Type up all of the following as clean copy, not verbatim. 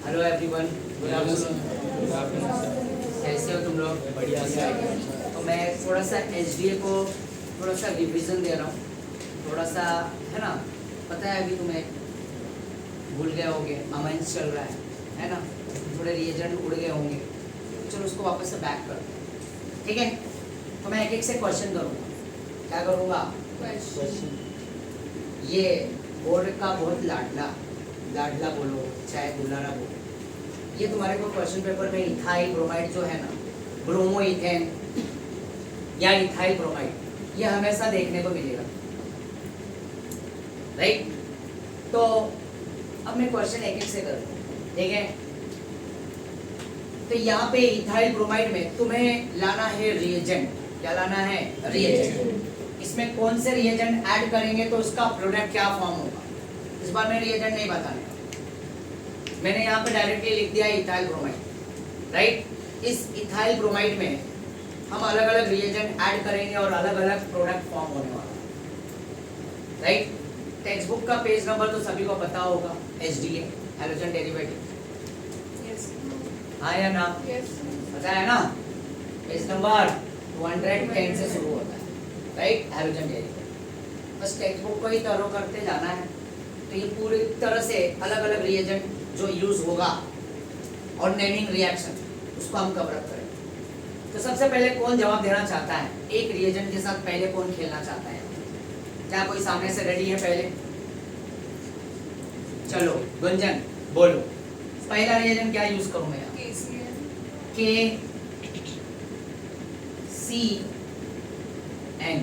Hello everyone, good afternoon. कैसे हो तुम लोग? बढ़िया से। तो मैं थोड़ा सा एचडीए को थोड़ा सा रिवीजन दे रहा हूँ, थोड़ा सा, है ना। पता है अभी तुम्हें भूल गए होंगे, अमाइंस चल रहा है ना, थोड़े रिएजेंट उड़ गए होंगे। चलो उसको वापस से बैक करते हैं, ठीक है। तो मैं एक एक से क्वेश्चन करूँगा। क्या करूँगा? ये बोर्ड का बहुत लाडला बोलो चाहे दुलारा बोलो, ये तुम्हारे को क्वेश्चन पेपर में इथाइल ब्रोमाइड जो है ना, ब्रोमो इथेन या इथाइल ब्रोमाइड, ये हमेशा देखने को मिलेगा, राइट। तो अब मैं क्वेश्चन एक एक से करूँ, ठीक है। तो यहाँ पे इथाइल ब्रोमाइड में तुम्हें लाना है रिएजेंट। क्या लाना है? रिएजेंट। इसमें कौन से रिएजेंट ऐड करेंगे तो उसका प्रोडक्ट क्या फॉर्म होगा, इस बार मैं रिएजेंट नहीं बताने, मैंने यहाँ पे डायरेक्टली लिख दिया इथाइल ब्रोमाइड, राइट। इस इथाइल ब्रोमाइड में हम अलग अलग रिएजेंट ऐड करेंगे और अलग अलग प्रोडक्ट फॉर्म होने वाला है, राइट। टेक्स्ट बुक का पेज नंबर तो सभी को पता होगा, HDA हैलोजन डेरिवेटिव, हाँ या ना? पता है ना? पेज नंबर 210 से शुरू होता है, राइट, हैलोजन डेरिवेटिव। बस टेक्स्ट बुक को ही तरह करते जाना है। तो ये पूरी तरह से अलग अलग रिएजेंट जो यूज होगा और नेमिंग रिएक्शन, उसको हम कवर अप करेंगे। तो सबसे पहले कौन जवाब देना चाहता है? एक रिएजेंट के साथ पहले कौन खेलना चाहता है? क्या कोई सामने से रेडी है? पहले चलो गुंजन बोलो, पहला रिएजेंट क्या यूज करूं मैं? KCN।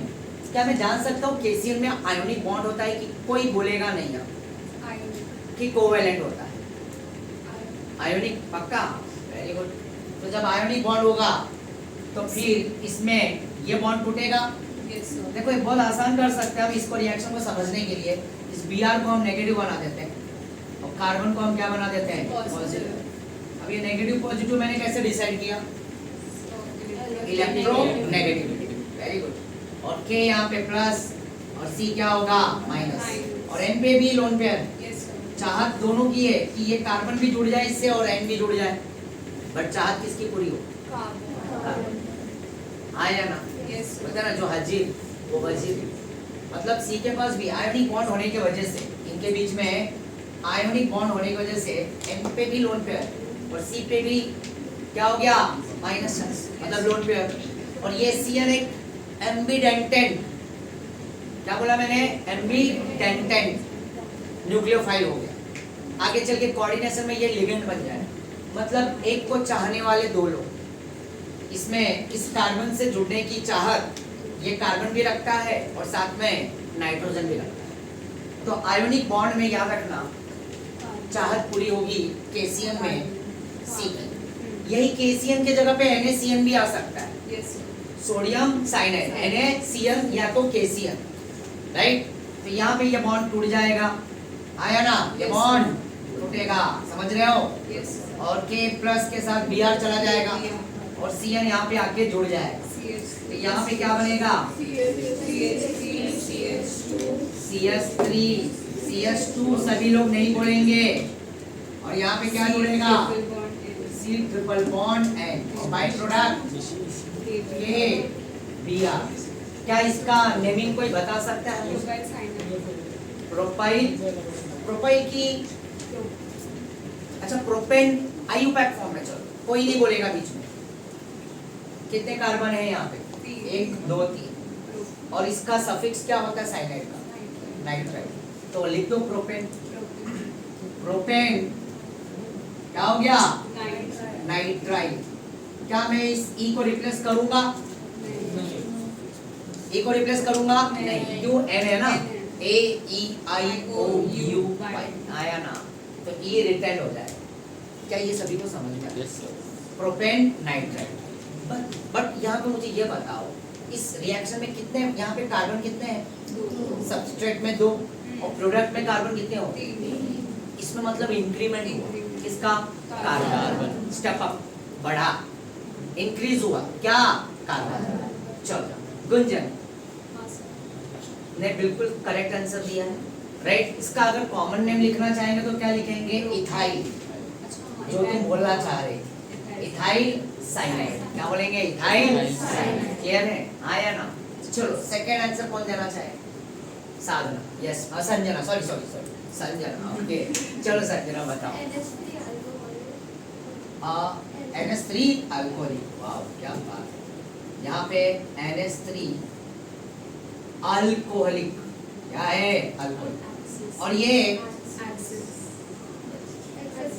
क्या मैं जान सकता हूँ KCN में आयोनिक बॉन्ड होता है कि कोई बोलेगा नहीं अब कि कोवेलेंट होता है? आयोनिक पक्का, वेरी गुड। तो जब आयोनिक बॉन्ड होगा तो फिर इसमें ये बॉन्ड टूटेगा। देखो ये बहुत आसान कर सकते हैं हम इसको, रिएक्शन को समझने के लिए। इस Br को हम नेगेटिव बना देते हैं और कार्बन को हम क्या बना देते हैं? पॉजिटिव। अब ये नेगेटिव पॉजिटिव मैंने कैसे डिसाइड किया? Electronegativity, very good. और K यहाँ पे प्लस और C क्या होगा? माइनस। और N पे भी लोन पेयर, चाहत दोनों की है कि ये कार्बन भी जुड़ जाए इससे और N भी जुड़ जाए, बट चाहत किसकी पूरी हो? हाँ या ना? पता ना, जो हाजिर वो वजीर। मतलब C के पास भी आयोनिक बॉन्ड होने की वजह से, इनके बीच में आयोनिक बॉन्ड होने की वजह से N पे भी लोन पेयर और C पे भी क्या हो गया? माइनस, मतलब लोन पेयर। और ये Cn एक एम्बिडेंटेंट, क्या बोला मैंने? एम्बिडेंटेंट न्यूक्लियोफाइल हो गया। आगे चल के कोऑर्डिनेशन में ये लिगेंड बन जाए, मतलब एक को चाहने वाले दो लोग। इसमें इस कार्बन से जुड़ने की चाहत ये कार्बन भी रखता है और साथ में नाइट्रोजन भी रखता है। तो आयोनिक बॉन्ड में याद रखना, चाहत पूरी होगी KCN में C की। यही KCN के जगह पे NaCN भी आ सकता है, सोडियम साइनाइड, NaCN या तो KCN, राइट। तो यहाँ पे ये बॉन्ड टूट जाएगा, आया ना? ये बॉन्ड टूटेगा, समझ रहे हो? और K प्लस के साथ Br चला जाएगा और Cn यहाँ पे आके जुड़ जाएगा। तो यहाँ पे क्या बनेगा? CH3 CH2 सभी लोग नहीं बोलेंगे। और यहाँ पे क्या जुड़ेगा? C ट्रिपल बॉन्ड N और बाई प्रोडक्ट K Br। क्या इसका नेमिंग कोई बता सकता है? प्रोपाइल, प्रोपाइल की, अच्छा प्रोपेन आईयूपैक फॉर्म में। चलो कोई नहीं बोलेगा बीच में। कितने कार्बन है यहाँ पे? 1 2 3। और इसका सफिक्स क्या होता है? साइनाइड का, नाइट्राइल। तो लिख दो प्रोपेन। प्रोपेन क्या हो गया? नाइट्राइल। क्या मैं इस E को रिप्लेस करूंगा? E को रिप्लेस करूंगा? नहीं, क्यों? N है ना, AEIOU, आया ना? तो E रिटेन हो जाएगा। क्या ये सभी को समझ में आया? Propane nitrile. बट यहाँ पे मुझे ये बताओ, इस रिएक्शन में कितने, यहाँ पे कार्बन कितने हैं? 2। सब्सट्रेट में 2 और प्रोडक्ट में कार्बन कितने हो? 3। इसमें मतलब इंक्रीमेंट हुआ किसका? कार्बन। स्टेप अप, बढ़ा, इंक्रीज हुआ क्या? कार्बन। चलो गुंजन ने बिल्कुल करेक्ट आंसर दिया है, राइट। इसका अगर कॉमन नेम लिखना चाहेंगे तो क्या लिखेंगे? इथाइल। जो तुम बोलना चाह रहे थे, इथाइल साइनाइड। क्या बोलेंगे? Ethyl cyanide. क्लियर है? आया ना? चलो सेकंड आंसर कौन देना चाहे? Sadhana. Yes, Sanjana, sorry sorry sorry, Sanjana. Okay, चलो संजना बताओ। NH3 alcoholic. वाह, क्या बात है। यहाँ पे NH3 अल्कोहलिक क्या है? अल्कोहलिक। और ये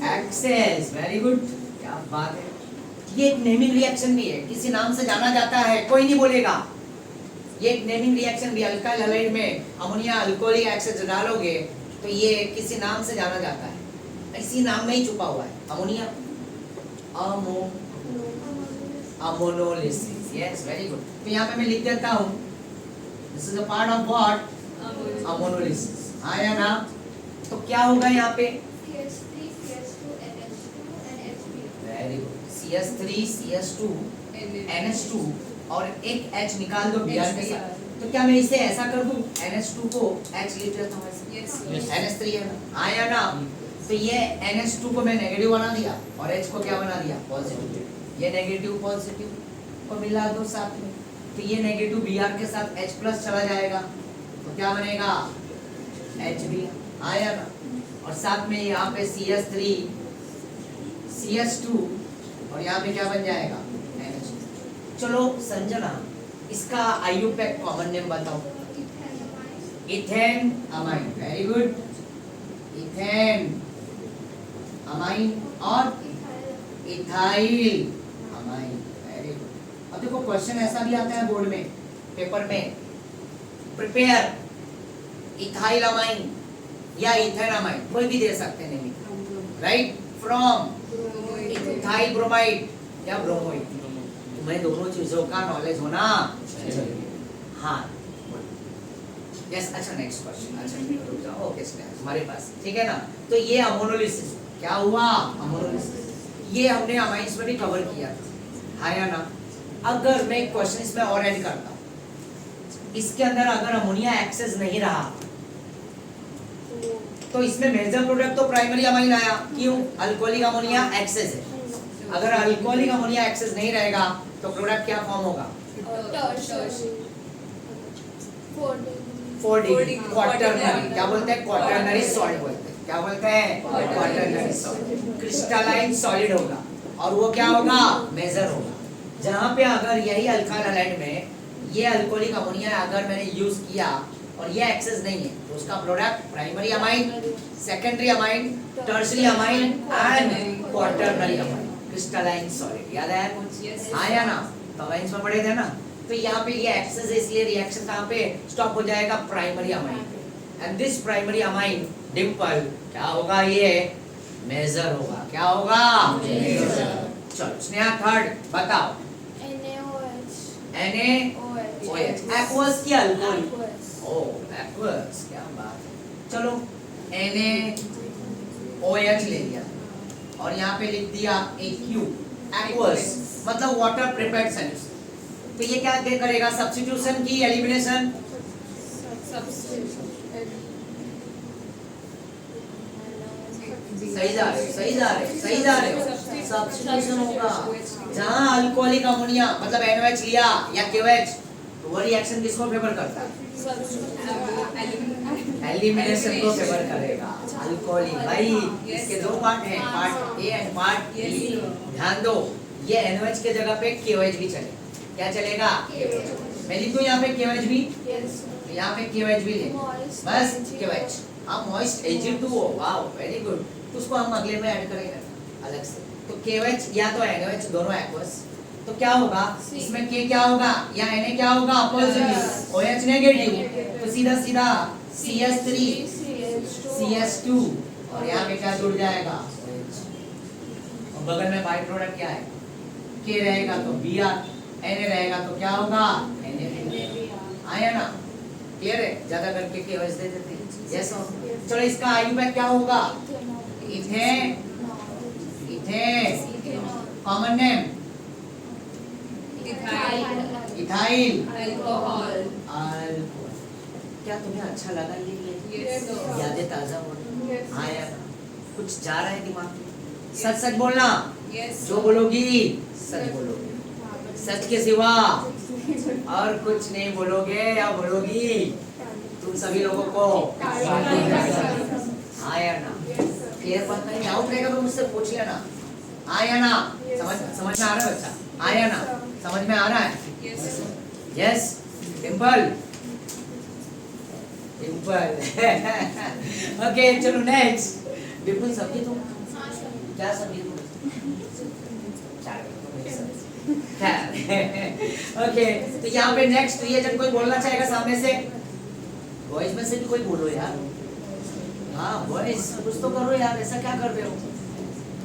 एक्सेस। वेरी गुड, क्या बात है। ये एक नेमिंग रिएक्शन भी है, किसी नाम से जाना जाता है, कोई नहीं बोलेगा। ये एक नेमिंग रिएक्शन भी, अल्काइल हैलाइड में अमोनिया अल्कोहलिक एक्सेस डालोगे तो ये किसी नाम से जाना जाता है, इसी नाम में ही छुपा हुआ है, ammonia ammonolysis. Yes, very good. तो यहाँ पे मैं लिख देता हूँ, this is a part of what? Ammonolysis. आया ना? तो क्या होगा यहाँ पे? Very good. CH3 CH2 NH2 और एक H निकाल दो Br के साथ। तो क्या मैं इसे ऐसा कर दूं, NH2 को H लिख देता हूँ ऐसे? yes. NH3 है ना? आया ना? तो ये NH2 को मैं नेगेटिव बना दिया और H को क्या बना दिया? पॉजिटिव। ये नेगेटिव पॉजिटिव को मिला दो साथ में, तो ये नेगेटिव Br के साथ H प्लस चला जाएगा, तो क्या बनेगा? HB। आया ना? और साथ में यहाँ पे CH3 CH2 और यहाँ पे क्या बन जाएगा? NH2। चलो संजना, इसका IUPAC कॉमन नेम बताओ। Ethane amine. Very good, ethane amine और इथाइल अमाइन। Very good. अब देखो क्वेश्चन ऐसा भी आता है बोर्ड में, पेपर में, प्रिपेयर इथाइल अमाइन या इथेन अमाइन, कोई भी दे सकते हैं, नहीं राइट, फ्रॉम इथाइल ब्रोमाइड या ब्रोमोइड। तुम्हें दोनों चीजों का नॉलेज होना चाहिए। हाँ, यस। अच्छा, नेक्स्ट क्वेश्चन। अच्छा रुक जाओ, ओके, हमारे पास ठीक है ना? तो ये अमोनोलिसिस क्या हुआ? अमोनोलिसिस ये हमने अमाइंस में भी कवर किया था, हाँ या ना? अगर मैं एक क्वेश्चन इसमें और ऐड करता हूँ, इसके अंदर अगर अमोनिया एक्सेस नहीं रहा तो इसमें मेजर प्रोडक्ट तो प्राइमरी अमाइन आया, क्यों? अल्कोहलिक अमोनिया एक्सेस है। अगर अल्कोहलिक अमोनिया एक्सेस नहीं रहेगा तो प्रोडक्ट क्या फॉर्म होगा? क्वाटरनरी। क्या बोलते हैं? क्वाटरनरी सॉल्ट बोलते हैं। क्या बोलते हैं? Quaternary salt. क्रिस्टलाइन सॉलिड होगा और वो क्या होगा? मेजर होगा। जहाँ पे अगर यही अल्काइल हैलाइड में ये अल्कोहलिक अमोनिया अगर मैंने यूज किया और ये एक्सेस नहीं है तो उसका product primary amine, secondary amine, tertiary amine and quaternary amine, crystalline solid. याद आया कुछ? आया ना? तो अमाइंस में पढ़े थे ना? तो यहाँ पे ये एक्सेस है, इसलिए रिएक्शन कहाँ पे स्टॉप हो जाएगा? प्राइमरी अमाइन पे। And this primary amine Dimple क्या होगा? ये मेजर होगा। क्या होगा? मेजर। चलो स्नेहा, थर्ड बताओ। NaOH। एक्वस की अल्कोहल। ओह, एक्वस, क्या बात है। चलो NaOH ले लिया और यहाँ पे लिख दिया AQ, एक्वस मतलब वाटर प्रिपेयर्ड सॉल्यूशन। तो ये क्या करेगा? सब्स्टिट्यूशन की एलिमिनेशन? सही जा रहे हो। सब्स्टिट्यूशन होगा। जहाँ अल्कोहलिक अमोनिया मतलब NaOH लिया या KOH, तो वो रिएक्शन किसको फेवर करता है? एलिमिनेशन को फेवर करेगा। अल्कोहलिक भाई इसके दो पार्ट हैं, part A and part B. ध्यान दो, ये NaOH के जगह पे KOH भी चलेगा। क्या चलेगा? मैं लिख दूं यहाँ पे KOH भी, यहाँ पे KOH भी ले, बस KOH। आप मॉइस्ट Ag2 हो, वाओ वेरी गुड। उसको हम अगले में ऐड करेंगे अलग से। तो KOH या तो NaOH, दोनों एक्वस। तो क्या होगा इसमें? K क्या होगा या Na क्या होगा? पॉजिटिव, OH नेगेटिव, तो सीधा सीधा CH3 CH2 और यहाँ पे क्या जुड़ जाएगा? OH। और बगल में बाई प्रोडक्ट क्या है? K रहेगा तो Br, Na रहेगा तो क्या होगा? Na। आया ना? क्लियर है? ज्यादा करके KOH दे देते हैं। यस। चलो इसका IUPAC क्या होगा? Ethane, common name ethyl alcohol. क्या तुम्हें अच्छा लगा ये? यादें ताजा हो रही? आया ना? कुछ जा रहा है दिमाग में? सच सच बोलना, जो बोलोगी सच बोलोगी, सच के सिवा और कुछ नहीं बोलोगे या बोलोगी तुम सभी लोगों को हाँ या ना। क्लियर बात नहीं, डाउट रहेगा तो मुझसे पूछ लेना, हाँ या ना। समझ में आ रहा है बच्चा, हाँ या ना, समझ में आ रहा है? यस डिम्पल डिम्पल ओके चलो नेक्स्ट। बिल्कुल सब्जी तुम क्या सब्जी तुम ओके तो यहाँ पे नेक्स्ट रिएजन कोई बोलना चाहेगा सामने से? बॉयज में से भी कोई बोलो यार, हाँ बॉयज कुछ तो करो यार, ऐसा क्या कर रहे हो?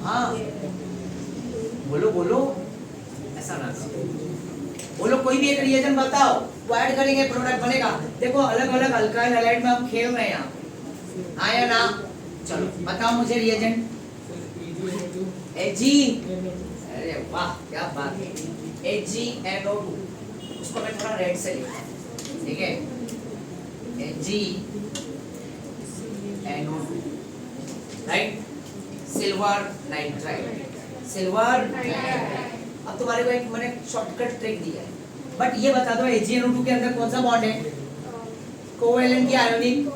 हाँ बोलो बोलो, ऐसा ना करो, बोलो कोई भी एक रिएजन बताओ, वो ऐड करेंगे प्रोडक्ट बनेगा। देखो अलग अलग अल्काइल हैलाइड में हम खेल रहे हैं यहाँ, हाँ या ना? चलो बताओ मुझे रिएजन। Ag, अरे वाह क्या बात है, AgNO2, उसको मैं थोड़ा रेड से लिखता हूँ, ठीक है? AgNO2, right? Silver nitride, silver. अब तुम्हारे को एक मैंने शॉर्टकट ट्रिक दिया है, बट ये बता दो AgNO2 के अंदर कौन सा बॉन्ड है? कोवेलेंट या आयोनिक?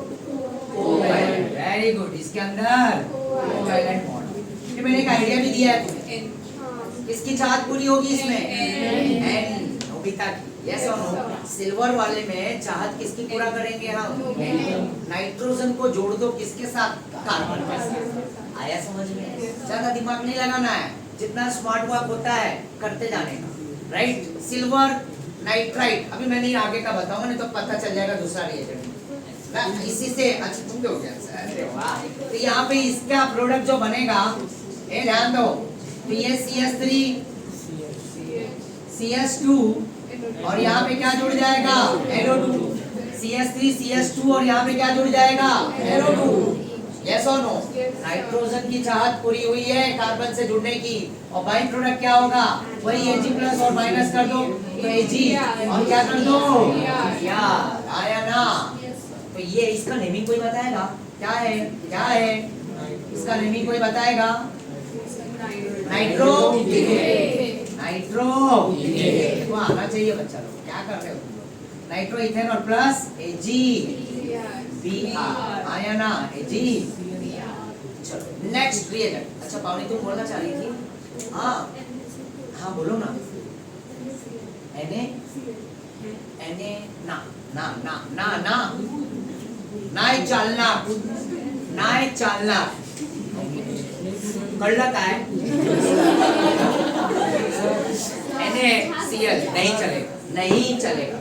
कोवेलेंट, वेरी गुड, इसके अंदर कोवेलेंट बॉन्ड। ये मैंने एक आइडिया भी दिया है तुम्हें, किसकी चाहत पूरी होगी इसमें? N, नोबिता की, यस और नो? सिल्वर वाले में चाहत किसकी पूरा करेंगे हम? नाइट्रोजन को जोड़ दो किसके साथ? कार्बन के साथ। आया समझ में? ज्यादा दिमाग नहीं लगाना है, जितना स्मार्ट वर्क होता है करते जाने का, राइट? सिल्वर नाइट्राइड, अभी मैंने आगे का बताऊंगा, नहीं तो पता चल जाएगा दूसरा रिएजेंट इसी से। अच्छा तुम क्या हो गया? अरे वाह, तो यहाँ पे इसका प्रोडक्ट जो बनेगा, ये ध्यान दो, तो ये CH3 CH2 और यहाँ पे क्या जुड़ जाएगा? NO2, CH3 CH2 और यहाँ पे क्या जुड़ जाएगा? NO2, यस और नो? नाइट्रोजन की चाहत पूरी हुई है कार्बन से जुड़ने की, और बाई प्रोडक्ट क्या होगा? वही Ag प्लस और माइनस कर दो तो Ag, और क्या कर दो? यार आया ना? तो ये इसका नेमिंग कोई बताएगा? क्या है? क्या है इसका नेमिंग? कोई बताएगा? नाइट्रो नाइट्रो देखो आना चाहिए बच्चा लोग, क्या कर रहे हो तुम लोग? नाइट्रो इथेन और प्लस AgBr, आया ना? Ag। चलो नेक्स्ट रिएजेंट। अच्छा पावनी तुम बोलना चाह रही थी? हाँ हाँ बोलो ना। Na ना ना ना ना ना नाही चालणार, नाही चालणार, कळलं काय? NaCl नहीं चलेगा, नहीं चलेगा।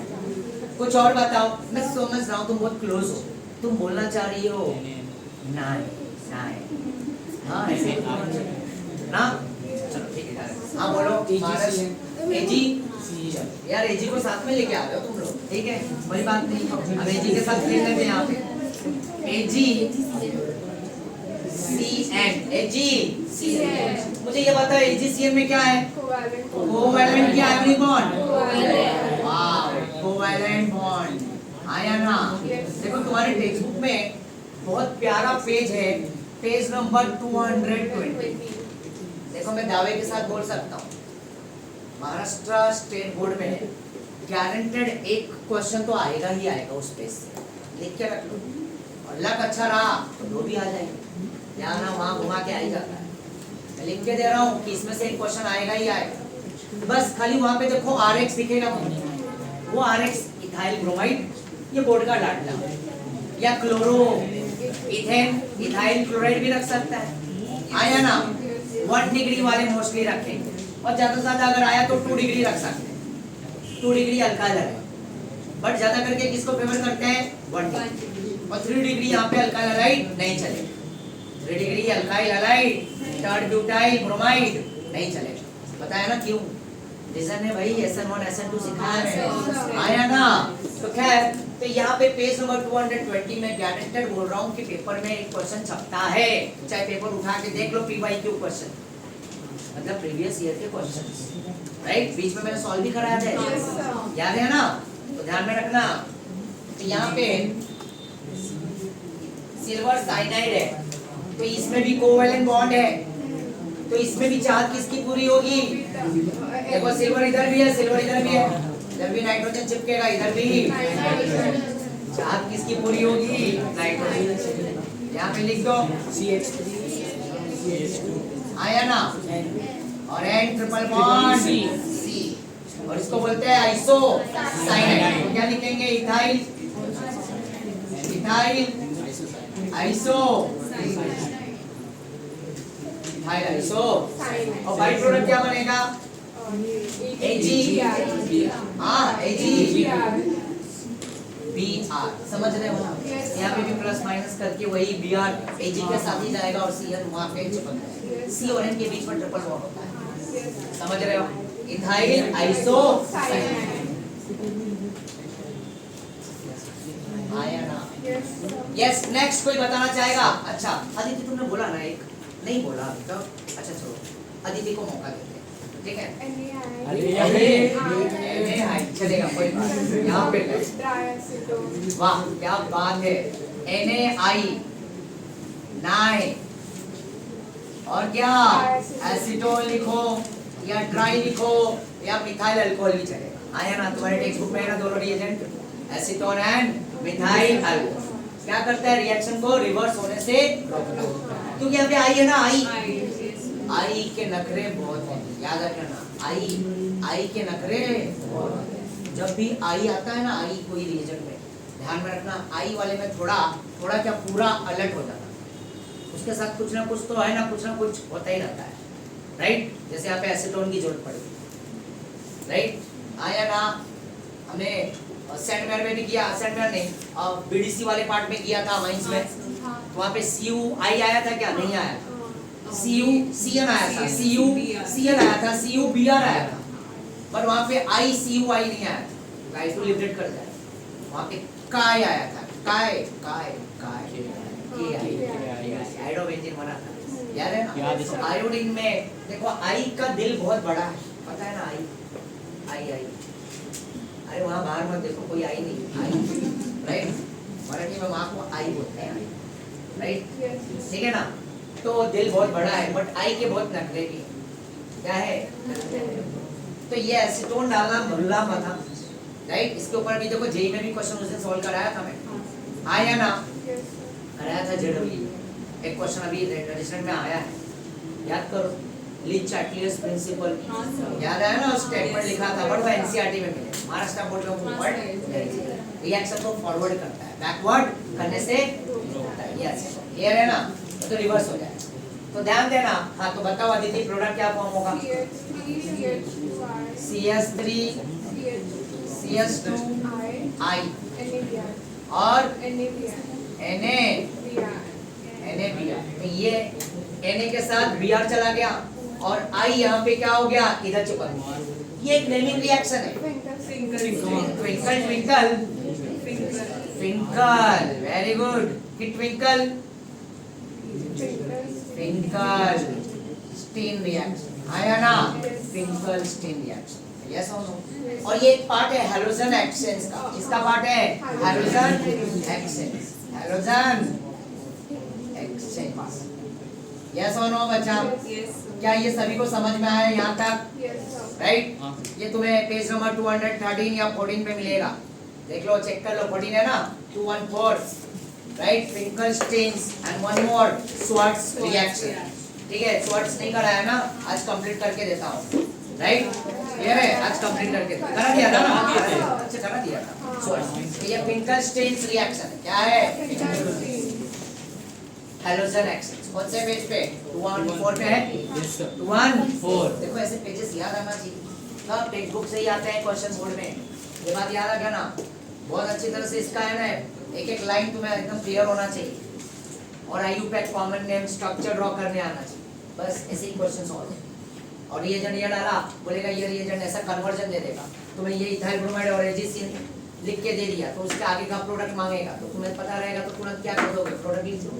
कुछ और बताओ, मैं समझ रहा हूँ तुम बहुत क्लोज हो, तुम बोलना चाह रही हो नहीं नहीं, हाँ ऐसे ना? चलो ठीक है, हाँ बोलो। Ag यार, Ag को साथ में लेके आ रहे हो तुम लोग, ठीक है कोई बात नहीं, अब Ag के साथ खेल लेते हैं यहाँ पे। AgCN, मुझे ये बताओ AgCN में क्या है? कोवैलेंट या आयोनिक बॉन्ड? वाह, कोवैलेंट बॉन्ड, आया ना? देखो तुम्हारे टेक्स्ट बुक में बहुत प्यारा पेज है, पेज नंबर 220। देखो मैं दावे के साथ बोल सकता हूँ, महाराष्ट्र स्टेट बोर्ड में गारंटेड एक क्वेश्चन तो आएगा ही आएगा उस पेज से, लिख के रख लो, और लक अच्छा रहा तो दो भी आ जाएंगे, यहाँ ना वहाँ घुमा के आ ही जाता है। मैं लिख के दे रहा हूँ कि इसमें से एक क्वेश्चन आएगा ही आएगा, बस खाली वहाँ पे देखो RX दिखेगा, वो RX इथाइल ब्रोमाइड, ये बोर्ड का डाटा, या क्लोरो इथेन इथाइल क्लोराइड भी रख सकता है, आया ना? 1 डिग्री वाले मोस्टली रखेंगे, और ज्यादा से ज्यादा अगर आया तो 2 डिग्री रख सकते हैं, 2 डिग्री अल्काइल है, बट ज्यादा करके किसको फेवर करते हैं? 1 डिग्री, और 3 डिग्री यहाँ पे अल्काइल हैलाइड नहीं चलेगा, 3 degree alkyl halide third butyl bromide नहीं चलेगा। बताया ना क्यों? रीजन है भाई, SN1 SN2 सिखाया है, आया ना? तो खैर, तो यहाँ पे पेज नंबर 220 में गारंटेड बोल रहा हूँ कि पेपर में एक क्वेश्चन छपता है, चाहे पेपर उठा के देख लो, PYQ क्वेश्चन, मतलब प्रीवियस ईयर के क्वेश्चंस, राइट? बीच में मैंने सॉल्व भी कराया था, याद है ना? तो ध्यान में रखना। तो यहाँ पे सिल्वर साइनाइड है, तो इसमें भी कोवैलेंट बॉन्ड है, तो इसमें भी चाहत किसकी पूरी होगी? देखो सिल्वर इधर भी है, सिल्वर इधर भी है, इधर भी नाइट्रोजन चिपकेगा, इधर भी चाहत किसकी पूरी होगी? नाइट्रोजन। यहाँ पे लिख दो आया ना, और N ट्रिपल बॉन्ड C, और इसको बोलते हैं आइसो साइनाइड। तो क्या लिखेंगे? Ethyl, ethyl iso, ethyl iso. और बाई प्रोडक्ट क्या बनेगा? Ag, हाँ Ag Br, समझ रहे हो ना? यहाँ पे भी प्लस माइनस करके वही Br Ag के साथ ही जाएगा और Cn वहाँ पे चिपक जाएगा। C और N के बीच में ट्रिपल बॉन्ड होता है, समझ रहे हो? इथाइल आइसो आया ना? यस। नेक्स्ट कोई बताना चाहेगा? अच्छा अदिति तुमने बोला ना, एक नहीं बोला अभी तो, अच्छा चलो अदिति को मौका देते हैं, ठीक है? चलेगा, कोई बात नहीं। यहाँ पे वाह क्या बात है, NaI नाइ, और क्या एसीटोन लिखो या ट्राई लिखो या मिथाइल अल्कोहल भी चलेगा। आया ना? तुम्हारे टेक्स्ट बुक में है ना दोनों reagent, acetone and methyl alcohol. क्या करता है? रिएक्शन को रिवर्स होने से रोकता है। क्योंकि यहाँ पे आई है ना, आई के नखरे बहुत हैं, याद रखना। आई के नखरे बहुत हैं। जब भी आई आता है ना, आई कोई रिएजेंट में, ध्यान में रखना, आई वाले में थोड़ा क्या पूरा अलर्ट हो जाता है, उसके साथ कुछ ना कुछ तो है ना, कुछ होता ही रहता है, राइट? जैसे यहाँ पे एसीटोन की जरूरत पड़ेगी, राइट? आया ना? हमने सेंटमेयर में भी किया, सेंटमेयर नहीं बीडीसी वाले पार्ट में किया था माइंस में, तो वहाँ पे CuI आया था क्या? नहीं आया था। CN आया था, CN आया था, CuBr आया था, पर वहाँ पे ICUI नहीं आया था, आइसोलेटेड कर जाए। वहाँ पे काय आया था, काय आयोडोबेंजीन बना था, याद है ना? आयोडीन में देखो आई का दिल बहुत बड़ा है, पता है ना? आई अरे वहाँ बाहर मत देखो, कोई आई नहीं, आई राइट? मराठी में माँ को आई बोलते हैं, राइट? ठीक है ना? तो दिल बहुत बड़ा है, बट आई के बहुत नखरे भी क्या है? तो ये एसीटोन डालना मरुला में था, राइट? इसके ऊपर भी देखो जेई में भी क्वेश्चन उस दिन सॉल्व कराया था मैं, आया ना? कराया था जेडब्ल्यू एक क्वेश्चन अभी रजिस्टर में आया है, याद करो। लिंच-चाटलियस प्रिंसिपल याद आया ना? स्टेटमेंट लिखा था, बट वो एनसीईआरटी में मिले, महाराष्ट्र बोर्ड में फॉरवर्ड रिएक्शन को फॉरवर्ड करता है, बैकवर्ड करने से रोकता है। यस, क्लियर है ना? तो रिवर्स हो जाए, तो ध्यान देना। हाँ तो बताओ अदिति, प्रोडक्ट क्या फॉर्म होगा? CH3 CH2I और NaBr। तो ये Na के साथ Br चला गया और I यहाँ पे क्या हो गया? इधर चिपक गया। ये एक नेमिंग रिएक्शन है। Twinkle twinkle twinkle, very good. Twinkle twinkle stein reaction, आया ना? ट्विंकल स्टीन रिएक्शन, यस और नो? और ये एक पार्ट है हैलोजन एक्सचेंज का। किसका पार्ट है? Halogen exchange, halogen exchange, yes और नो बच्चा? क्या ये सभी को समझ में आया यहाँ तक? राइट? ये तुम्हें पेज नंबर 213 या 14 पे मिलेगा, देख लो, चेक कर लो। 14 है ना? 214, right? Twinkle steins and one more Swarts reaction, ठीक है? स्वार्ट्स नहीं कराया ना, आज कंप्लीट करके देता हूँ, राइट? क्लियर है? आज कंप्लीट करके करा दिया था ना? अच्छा करा दिया था स्वार्ट्स। ये ट्विंकल स्टेन्स रिएक्शन क्या है? Halogen exchange. कौन से पेज पे? 214 पे है? 214। देखो ऐसे पेजेस याद आना चाहिए, सब टेक्स्ट बुक से ही आते हैं क्वेश्चन बोर्ड में, ये बात याद रखना बहुत अच्छी तरह से। इसका है ना, एक एक लाइन तुम्हें एकदम क्लियर होना चाहिए, और IUPAC common name structure draw करने आना चाहिए, बस ऐसे ही क्वेश्चन सॉल्व। और रिएजेंट ये डाला, बोलेगा ये रिएजेंट ऐसा कन्वर्जन दे देगा तुम्हें, ये इथाइल ब्रोमाइड और एजीसीन लिख के दे दिया, तो उसके आगे का प्रोडक्ट मांगेगा, तो तुम्हें पता रहेगा तो तुरंत क्या कर दोगे? प्रोडक्ट लिख दो,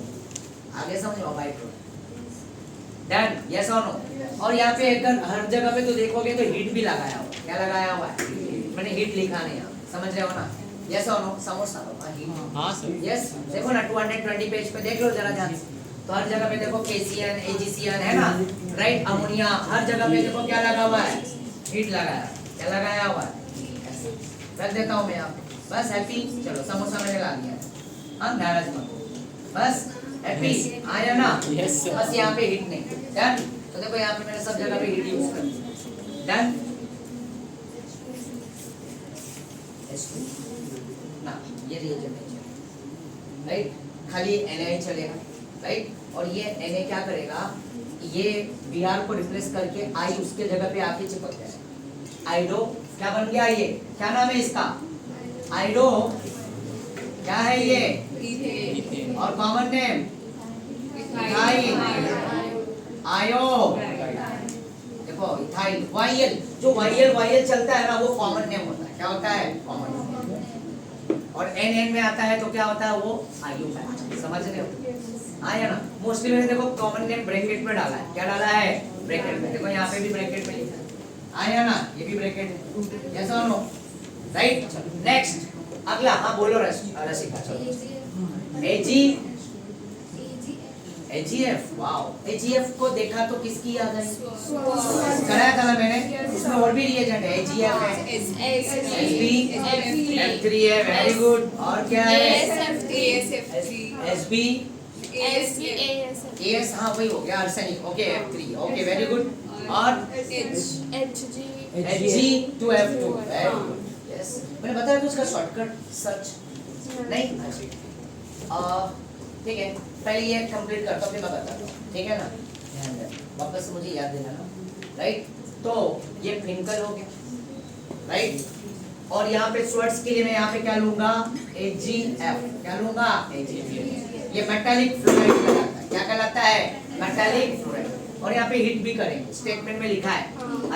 आगे समझो, बाय प्रोडक्ट। डन, यस और नो? और यहाँ पे एक हर जगह पे तो देखोगे तो हीट भी लगाया हुआ, क्या लगाया हुआ है? मैंने हीट लिखा नहीं, समझ रहे हो ना? यस और नो? समोसा हीट, हां सर, यस। देखो ना 220 पेज पे देख लो जरा ध्यान से, तो हर जगह पे देखो KCN AgCN है ना, राइट। अमोनिया हर जगह पे देखो क्या लगा हुआ है, हीट लगाया, क्या लगाया हुआ है, रख देता हूँ मैं यहाँ पे। बस हैप्पी, चलो समोसा मैंने ला दिया है, हाँ नाराज मत हो, बस हैप्पी आया ना। Yes, sir. बस यहाँ पे हीट नहीं, डन। तो देखो यहाँ पे मैंने सब जगह पे हीट यूज कर दी, डन। ना ये रिएजेंट नहीं चलेगा, राइट, खाली Na चलेगा, राइट। और ये Na क्या करेगा, ये Br को रिप्लेस करके I उसके जगह पे आके चिपक जाएगा। आइडो क्या बन गया, ये क्या नाम है इसका, आइडो क्या है ये, और कॉमन नेम इथाइल, आयो, देखो इथाइल, वाइल, जो वाइल चलता है ना वो कॉमन नेम होता है, क्या होता है, कॉमन नेम। और एन में आता है तो क्या होता है, वो आयु है, समझ रहे हो, आया ना। मोस्टली मैंने देखो कॉमन नेम ब्रैकेट में डाला है, क्या डाला है, ब्रैकेट में, देखो यहाँ पे भी ब्रैकेट में लिखा है, आया ना, ये भी ब्रैकेट है, यस और नो, राइट। नेक्स्ट अगला, हाँ बोलो रसिका, चलो AgF, वाओ, AgF को देखा तो किसकी याद आई, कराया था ना मैंने, उसमें और भी रिएजेंट है, AgF है, Sb, F3 है, वेरी गुड, और क्या है, Sb, AS, हाँ वही हो गया, arsenic, okay F3, okay very good, और Hg2F2, वेरी गुड, यस। मैंने बताया था उसका शॉर्टकट सर्च नहीं, ठीक है, पहले ये कंप्लीट करता हूँ फिर मैं बताता हूँ, ठीक है ना, ध्यान देना, वापस से मुझे याद देना ना, राइट। तो ये फ्रिंकल हो गया, राइट, और यहाँ पे स्वर्ट्स के लिए मैं यहाँ पे क्या लूंगा, AgF, क्या लूंगा, AgF, ये मेटालिक फ्लोराइड कहलाता है, क्या कहलाता है, मेटालिक फ्लोराइड। और यहाँ पे हिट भी करेंगे, स्टेटमेंट में लिखा है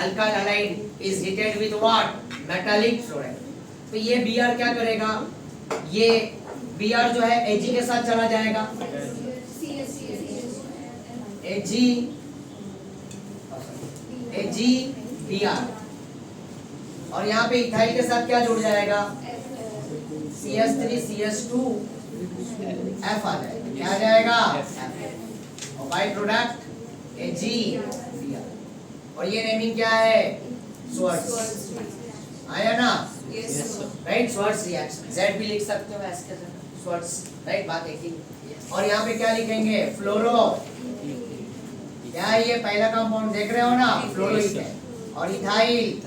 alkyl halide is heated with what, metallic fluoride. तो ये Br क्या करेगा, ये Br जो है Ag के साथ चला जाएगा, AgBr, और यहाँ पे इथाइल के साथ क्या जुड़ जाएगा, CH3CH2 F आ जाएगा, क्या आ जाएगा, और बाई प्रोडक्ट AgBr, और ये नेमिंग क्या है, स्वर्ट्स, आया ना, राइट, स्वर्ट्स रिएक्शन, Z भी लिख सकते हो ऐसे स्वर्ट्स, राइट, बात एक ही। और यहाँ पे क्या लिखेंगे, फ्लोरो, क्या है ये पहला कंपाउंड देख रहे हो ना, फ्लोरोइड है, और इथाइल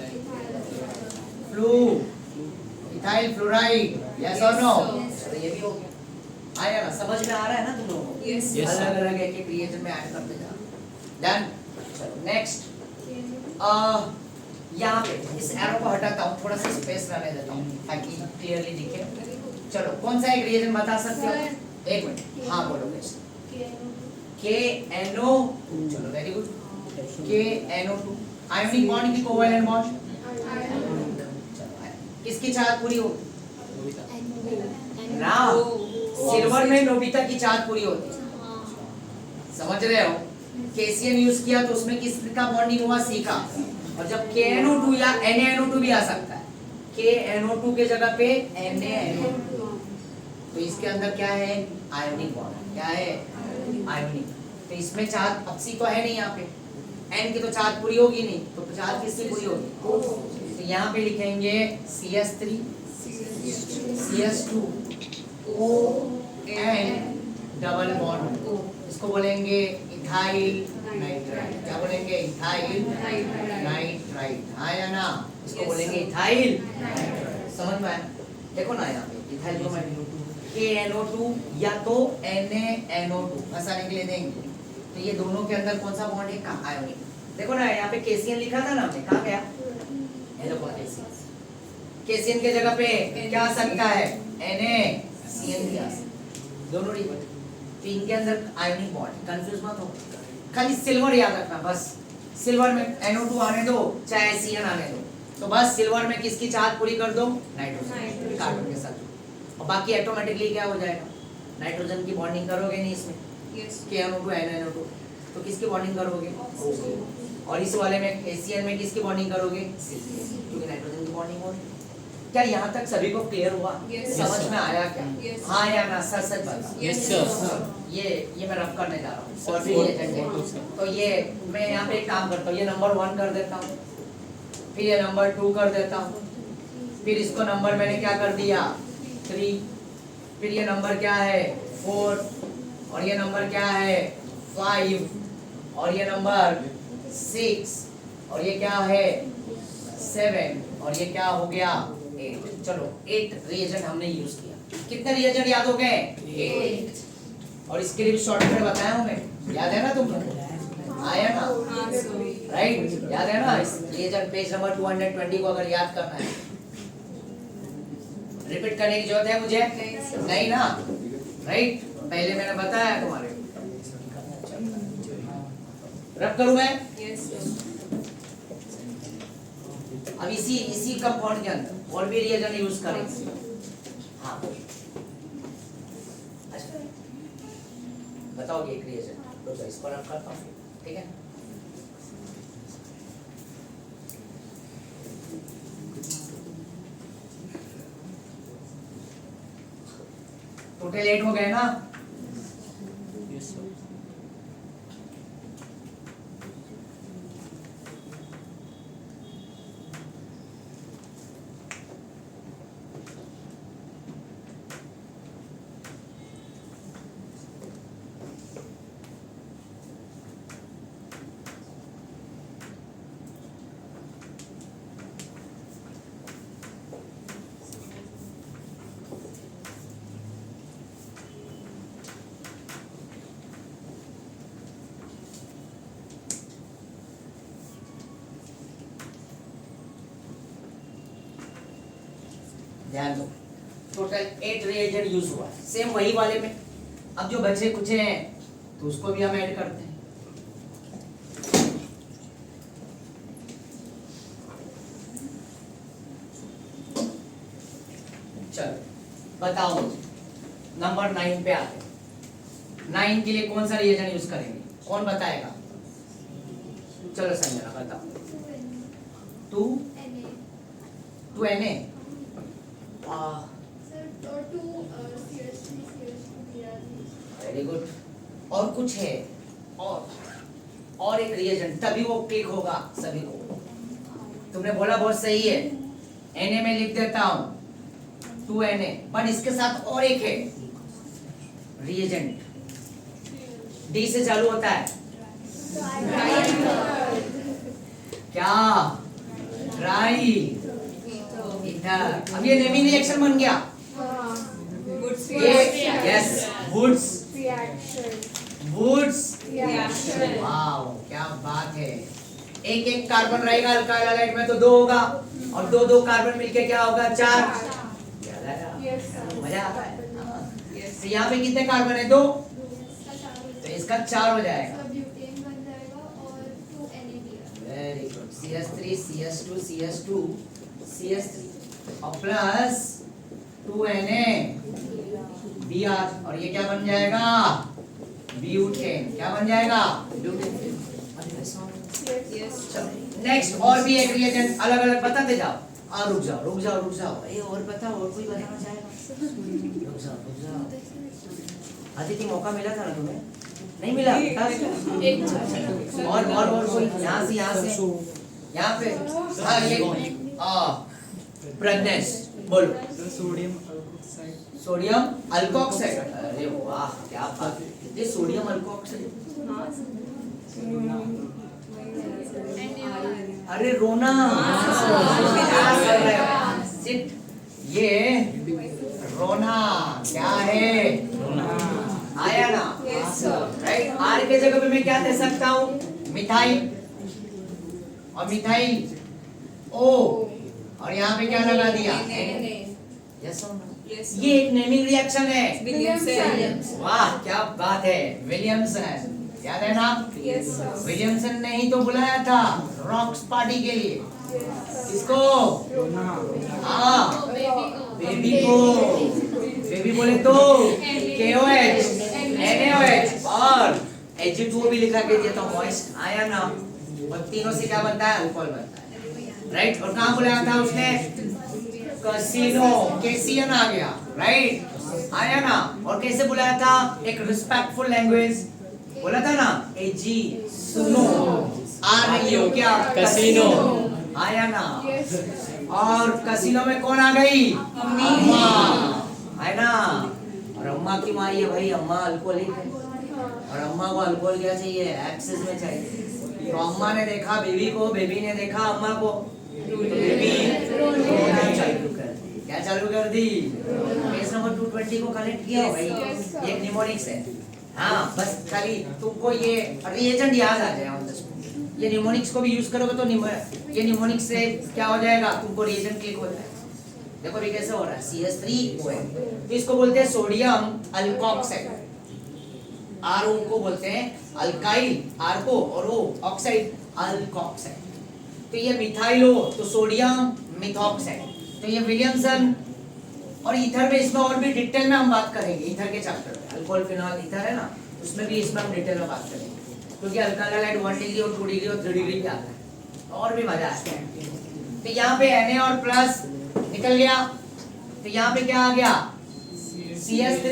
इथाइल फ्लोराइड, यस और नो, तो ये भी हो गया, आया ना, समझ में आ रहा है ना तुम लोगों को, Yes, अलग अलग एक रिएजेंट में ऐड करते जा, डन। चलो नेक्स्ट, यहाँ पे इस एरो को हटाता हूँ, थोड़ा सा स्पेस रहने देता हूँ ताकि क्लियरली दिखे। चलो कौन सा एक रिएजेंट बता सकते हो, एक मिनट, हाँ बोलो नेक्स्ट, KNO2, चलो very good, KNO2, ionic bond की कोवैलेंट बॉन्ड, किसकी चार्ज पूरी हो ना, सिल्वर में नोबिता की चार्ज पूरी होती है, समझ रहे हो, KCN यूज किया तो उसमें किसका बॉन्डिंग हुआ, C का, और जब KNO2 या NaNO2 भी आ सकता है, KNO2 के जगह पे NaNO2, तो इसके अंदर क्या है, आयोनिक बॉन्ड, क्या है, आयोनिक, तो इसमें चार्ज अब C तो है नहीं, यहाँ पे N की तो चार्ज पूरी होगी नहीं, तो चार्ज किसकी पूरी होगी, तो यहाँ पे लिखेंगे CH3 CH2 ON double bond, इसको बोलेंगे इथाइल नाइट्राइड, क्या बोलेंगे, इथाइल नाइट्राइड, हाँ या ना, इसको बोलेंगे इथाइल, समझ में आया, देखो ना यहाँ पे इथाइल KNO2 या तो NaNO2 फंसाने के लिए देंगे, तो ये दोनों के अंदर कौन सा बॉन्ड है, कहाँ, आयोनिक, देखो ना यहाँ पे KCN लिखा था ना हमने, कहाँ गया, KCN के जगह पे क्या आ सकता है, NaCN भी आ सकता है, दोनों रिएजेंट, तो इनके अंदर आयोनिक बॉन्ड, कंफ्यूज मत हो, खाली सिल्वर याद रखना बस, सिल्वर में NO2 आने दो चाहे CN आने दो, तो बस सिल्वर में किसकी चार्ज पूरी कर दो, नाइट्रोजन कार्बन के साथ, और बाकी ऑटोमेटिकली क्या हो जाएगा, नाइट्रोजन की बॉन्डिंग करोगे नहीं इसमें, KNO2 NaNO2, तो किसकी बॉन्डिंग करोगे, और इस वाले में KCN में किसकी बॉन्डिंग करोगे, क्योंकि नाइट्रोजन की बॉन्डिंग हो रही है, क्या यहाँ तक सभी को क्लियर हुआ? Yes, समझ sir. में आया क्या? Yes. हाँ या ना? सच सच बता। Yes, sir. ये मैं रफ करने जा रहा हूँ और फिर ये एजेंडे। तो ये मैं यहाँ पे एक काम करता हूँ, ये नंबर 1 कर देता हूँ, फिर ये नंबर 2 कर देता हूँ, फिर इसको नंबर मैंने क्या कर दिया 3, फिर ये नंबर क्या है 4, और ये नंबर क्या है 5, और ये नंबर 6, और ये क्या है 7, और ये क्या हो गया 8। चलो 8 रिएजेंट हमने यूज किया। कितने रिएजेंट याद हो गए? 8। और इसके लिए भी शॉर्टकट बताया हूँ मैं, याद है ना तुम लोग? आया ना? राइट, याद है ना? इस रिएजेंट पेज नंबर 220 को अगर याद करना है, रिपीट करने की जरूरत है मुझे? नहीं ना? राइट, पहले मैंने बताया तुम्हारे। रब करूं मैं? अब इसी कंपाउंड के अंदर और भी रिएजेंट यूज करेंगे। हाँ अच्छा, बताओगे एक रिएजेंट तो इसको रब करता हूँ, ठीक है? टोटल 8 हो गए ना? ध्यान दो, टोटल 8 रिएजेंट यूज हुआ है, सेम वही वाले में। अब जो बचे कुछ हैं तो उसको भी हम ऐड करते हैं। चलो बताओ मुझे, नंबर 9 पे आते हैं। 9 के लिए कौन सा रिएजेंट यूज करेंगे? कौन बताएगा? चलो संजना बताओ। 2 Na। Very good. और कुछ है? और एक रिएजेंट, तभी वो क्लिक होगा सभी को। तुमने बोला बहुत सही है, Na में लिख देता हूं 2 Na, बट इसके साथ और एक है रिएजेंट, D से चालू होता है। क्या? ट्राई। इधर अब ये नेमिंग रिएक्शन बन गया। ये यस, वुड्स वाओ क्या बात है। एक एक कार्बन रहेगा अल्काइल हैलाइड में तो 2 होगा, और 2 कार्बन मिलके क्या होगा 4। मजा आता है। तो यहाँ पे कितने कार्बन है? 2, तो इसका 4 हो जाएगा। Very good. CH3 CH2 CH2 CH3 और प्लस 2 Na Br, और ये क्या बन जाएगा? ब्यूटेन। क्या बन जाएगा? ब्यूटेन। नेक्स्ट और भी एक रिएजेंट अलग अलग बताते जाओ। रुक जाओ, ये और बताओ, और कोई बताना चाहेगा? रुक जाओ। अदिति मौका मिला था ना तुम्हें? नहीं मिला? और कोई यहाँ से यहाँ पे? हाँ ये प्रज्ञेश बोलो। Sodium alkoxide. अरे वाह क्या बात है, ये सोडियम अल्कोक्साइड। अरे रोना, ये रोना क्या है? आया ना? राइट। आर के जगह पे मैं क्या दे सकता हूँ? मिथाइल, और मिथाइल ओ, और यहाँ पे क्या लगा दिया? यस और नो? ये एक नेमिंग रिएक्शन है। वाह क्या बात है, विलियमसन। याद है ना? विलियमसन ने ही तो बुलाया था रॉक्स पार्टी के लिए। किसको? हाँ बेबी को। बेबी बोले तो KOH NaOH और Hg2 भी लिखा के दिया था मॉइस्ट। आया ना? और तीनों से क्या बनता है? अल्कोहल बनता है। राइट। और कहाँ बुलाया था उसने? कैसीनो, कैसियन आ गया, राइट, आया ना। और कैसे बुलाया था, एक रिस्पेक्टफुल लैंग्वेज बोला था ना, ए जी सुनो, आ रही हो क्या कैसीनो, आया ना। और कैसीनो में कौन आ गई, अम्मा, है ना। और अम्मा की माँ ये भाई, अम्मा अल्कोहलिक है और अम्मा को अल्कोहल क्या चाहिए, एक्सेस में चाहिए। तो अम्मा ने देखा बेबी को, बेबी ने देखा अम्मा को, तो बेबी चालू कर दी, क्या चालू कर दी, पेज नंबर 220 को कनेक्ट किया भाई, ये निमोनिक्स है। हाँ बस खाली तुमको ये रिएजेंट याद आ जाए ऑन द स्पॉट। ये निमोनिक्स को भी यूज करोगे तो ये निमोनिक्स से क्या हो जाएगा, तुमको रिएजेंट क्लिक हो जाएगा। देखो भी कैसे हो रहा है, CH3OH, तो इसको बोलते हैं सोडियम अल्कोक्साइड, आर को बोलते हैं अल्काइल, आर को, और ओ ऑक्साइड अल्कोक्साइड। तो ये मिथाइल हो तो सोडियम मिथॉक्साइड। तो ये विलियमसन और ईथर में, इसमें और भी डिटेल में हम बात करेंगे ईथर के चैप्टर में, अल्कोहल फिनॉल ईथर है ना, उसमें भी इसमें हम डिटेल में बात करेंगे, क्योंकि अल्काइल हाइड्राइड 1 डिग्री और 2 डिग्री और 3 डिग्री पे आता है, और भी मजा आता है। तो यहाँ पे Na और प्लस निकल गया, तो यहाँ पे क्या आ गया, CH3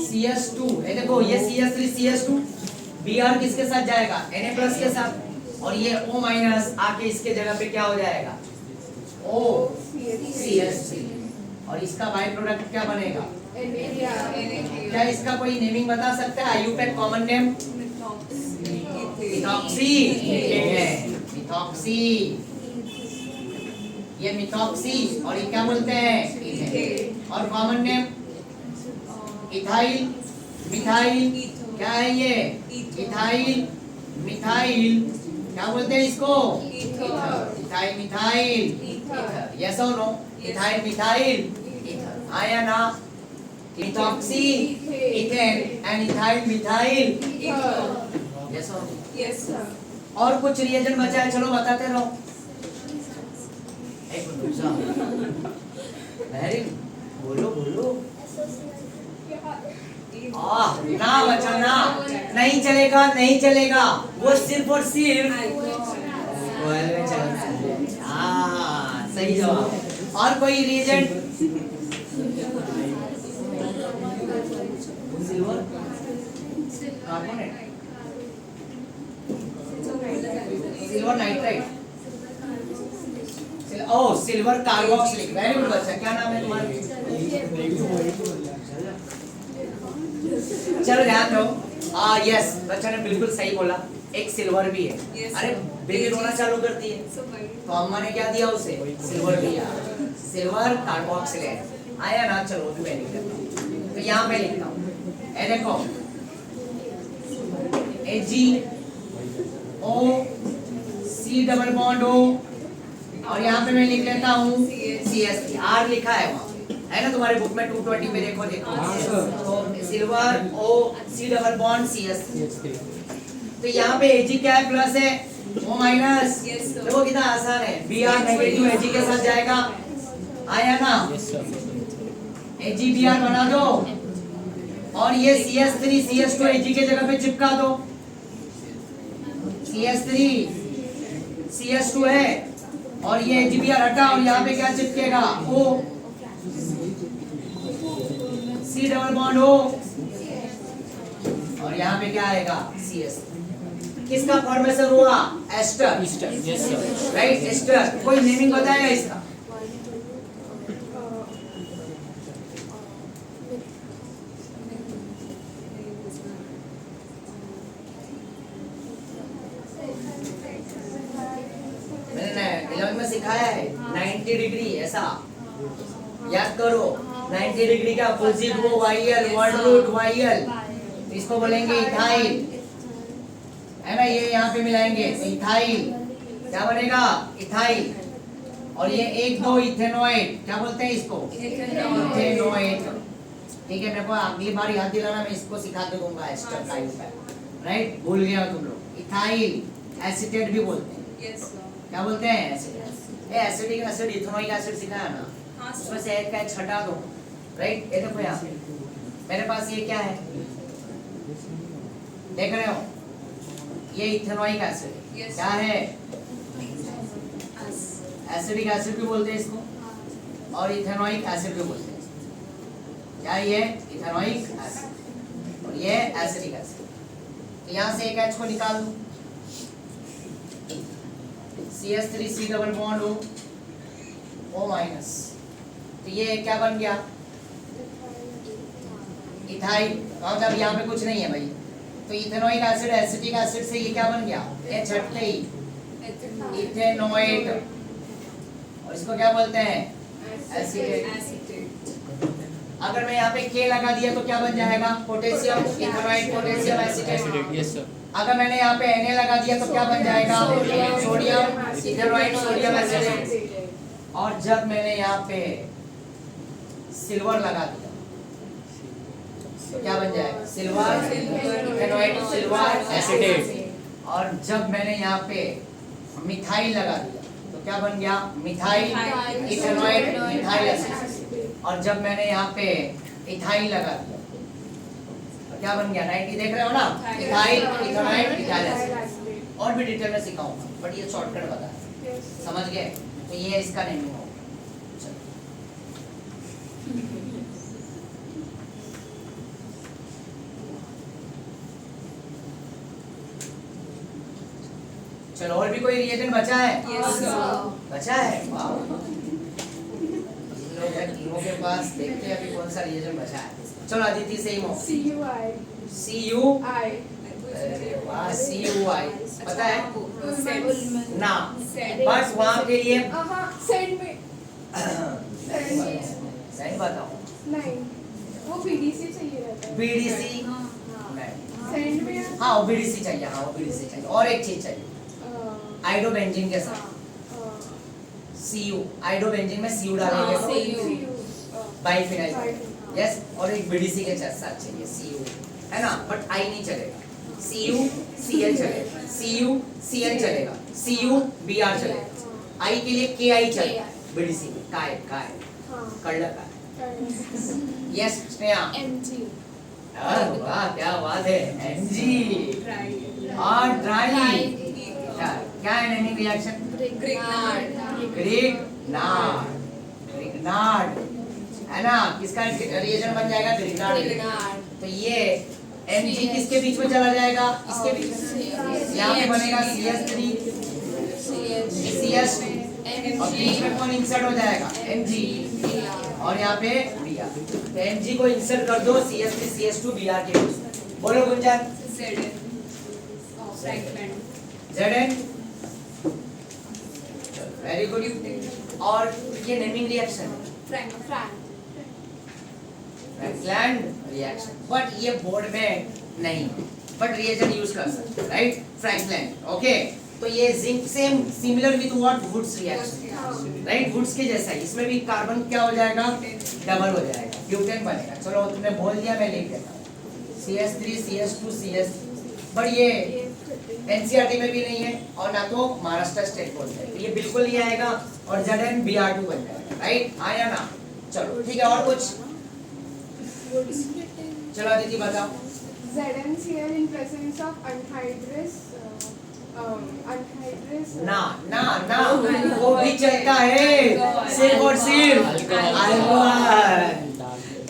CH2, ये देखो ये CH3 CH2, Br किसके साथ जाएगा, Na प्लस के साथ, और ये O माइनस आके इसके जगह पे क्या हो जाएगा, O CH3, और इसका बाय प्रोडक्ट क्या बनेगा, क्या इसका कोई नेमिंग बता सकता है, IUPAC common name, methoxy, methoxy, ये मिथॉक्सी, और ये क्या बोलते हैं, इथेन, और कॉमन नेम इथाइल, मिथाइल, क्या है ये, इथाइल, मिथाइल, क्या बोलते हैं इसको, इथाइल मिथाइल, यस और नो, इथाइल मिथाइल ईथर, आया ना। Methoxy ethane and ethyl methyl ether, yes और नो, यस सर। और कुछ रिएजेंट बचा है, चलो बताते रहो। एक मिनट, वेरी बोलो बोलो, ना बचा ना, नहीं चलेगा नहीं चलेगा, वो सिर्फ और सिर्फ मोबाइल में चलना है। हाँ सही जवाब। और कोई reason, silver carbonate, silver nitrite, ओ सिल्वर कार्बोक्सिलिक, वेरी गुड बच्चा, क्या नाम है तुम्हारा, चलो ध्यान दो। यस बच्चा ने बिल्कुल सही बोला, एक सिल्वर भी है। Yes, अरे बेबी रोना चालू करती है तो अम्मा ने क्या दिया उसे, सिल्वर दिया, सिल्वर कार्बोक्सिलेट, आया ना। चलो भी मैं लिख देता हूँ, तो यहाँ पे लिखता हूँ, ए देखो AgO C double bond O, और यहाँ पे मैं लिख लेता हूँ CH3, R लिखा है वहाँ है ना तुम्हारे बुक में 220 में, देखो देखो, तो silver O C double bond CH3। तो यहाँ पे Ag क्या है, प्लस है, O माइनस, देखो कितना आसान है, Br नेगेटिव Ag के साथ जाएगा, आया ना, AgBr बना दो, और ये CH3 CH2 Ag के जगह पे चिपका दो, CH3 CH2 है, और ये AgBr हटा, और यहाँ पे क्या चिपकेगा, O C double bond O, और यहाँ पे क्या आएगा, CH3, किसका फॉर्मेशन हुआ, ester, yes sir, right, ester. कोई नेमिंग बताएगा इसका, मैंने 11 में सिखाया है 90 डिग्री, ऐसा याद करो, 90 डिग्री का अपोजिट वो वाइयल, वन रूट वाइयल, इसको बोलेंगे इथाइल, है ना, ये यहाँ पे मिलाएंगे तो इथाइल, क्या बनेगा, इथाइल, और ये 1,2 इथेनोएट, क्या बोलते हैं इसको, इथेनोएट, ठीक है। मेरे को अगली बार याद दिलाना, मैं इसको सिखा के दूंगा, एस्टर टाइप का, राइट, भूल गया तुम लोग। इथाइल एसीटेट भी बोलते हैं, यस सर। क्या बोलते हैं, एसिड, ये एसिडिक एसिड, इथेनोइक एसिड सिखाया ना, हाँ उसमें सर। से एक का एक छटा दो, राइट। ये देखो यहाँ मेरे पास ये क्या है, देख रहे हो, ये इथेनोइक एसिड, Yes. क्या है, एसिडिक एसिड भी बोलते हैं इसको, और इथेनोइक एसिड भी बोलते हैं। क्या ये इथेनोइक एसिड और ये एसिडिक एसिड। तो यहाँ से एक H को निकाल दो, CH3C double bond O minus, तो ये क्या बन गया इथाइल। मतलब यहाँ पे कुछ नहीं है भाई, तो इथेनोइक एसिड एसिटिक एसिड से ये क्या बन गया H हटते ही इथेनोएट, और इसको क्या बोलते हैं एसिटेट। अगर मैं यहाँ पे K लगा दिया तो क्या बन जाएगा potassium ethanoate potassium acetate. Yes sir. अगर मैंने यहाँ पे Na लगा दिया तो क्या बन जाएगा सोडियम इथेनोएट सोडियम एसिटेट। और जब मैंने यहाँ पे सिल्वर लगा दिया तो क्या बन जाएगा सिल्वर इथेनोएट सिल्वर एसिटेट। और जब मैंने यहाँ पे मिथाइल लगा दिया तो क्या बन गया मिथाइल इथेनोएट मिथाइल एसिड। और जब मैंने यहाँ पे इथाइल लगा दिया तो क्या बन गया 90 देख रहे हो ना इथाइल इथेनोएट मिथाइल एसिड। और भी डिटेल में सिखाऊंगा बट ये शॉर्टकट बता है, समझ गए। तो ये इसका नेमिंग होगा। चलो और भी कोई रिएजेंट बचा है? Yes, sir. बचा है, वाह। लोग हैं तीनों के पास, देखते हैं अभी कौन सा रिएजेंट बचा है। चलो अदिति से ही मो CUI. CUI, अरे वाह CUI पता है ना, बस वहाँ के लिए सेंड में सही बताओ नहीं, वो BDC चाहिए रहता है। BDC सेंड में हाँ वो BDC चाहिए, हाँ वो BDC चाहिए। और एक चीज चाहिए आइडोबेंजीन के साथ CU, आइडोबेंजीन में CU डालेंगे बाइफिनाइल, यस। और एक BDC के साथ चाहिए CU, है ना, बट I नहीं चलेगा, CU Cl चलेगा, CU Cl चलेगा, CU Br चलेगा। I के लिए KI चलेगा, BDC में काय काय कड़ला काय, यस स्नेहा। MG. वाह क्या बात है Mg। और ड्राई क्या है नेमिंग रिएक्शन ग्रिग्नार्ड, है ना, किसका रिएजेंट बन जाएगा ग्रिग्नार्ड। तो ये Mg किसके बीच में चला जाएगा इसके बीच में, यहाँ पे बनेगा CH3 CH और बीच में कौन इंसर्ट हो जाएगा Mg और यहाँ पे Br। तो Mg को इंसर्ट कर दो CH3 CH2 Br के बीच में। बोलो गुंजन Zn, वेरी गुड। और ये naming reaction Frankland reaction, but ये बोर्ड में नहीं, बट रिएजेंट यूज कर सकते, राइट फ्रैंकलैंड। ओके, तो ये zinc same similar with what Wurtz reaction, right, Wurtz के जैसा। इसमें भी कार्बन क्या हो जाएगा डबल हो जाएगा, ब्यूटेन बनेगा। चलो तुमने बोल दिया, मैं लिख देता हूँ CH3 CH2 CH, बट ये NCERT में भी नहीं है और ना तो महाराष्ट्र स्टेट बोर्ड है, तो ये बिल्कुल नहीं आएगा। और Zn Br2 बन जाएगा, राइट, आया ना। चलो ठीक है, और कुछ चलो अदिति बताओ। ZnCl in presence of anhydrous ना ना ना वो भी चलता है, सिर्फ और सिर्फ अल्कोहल।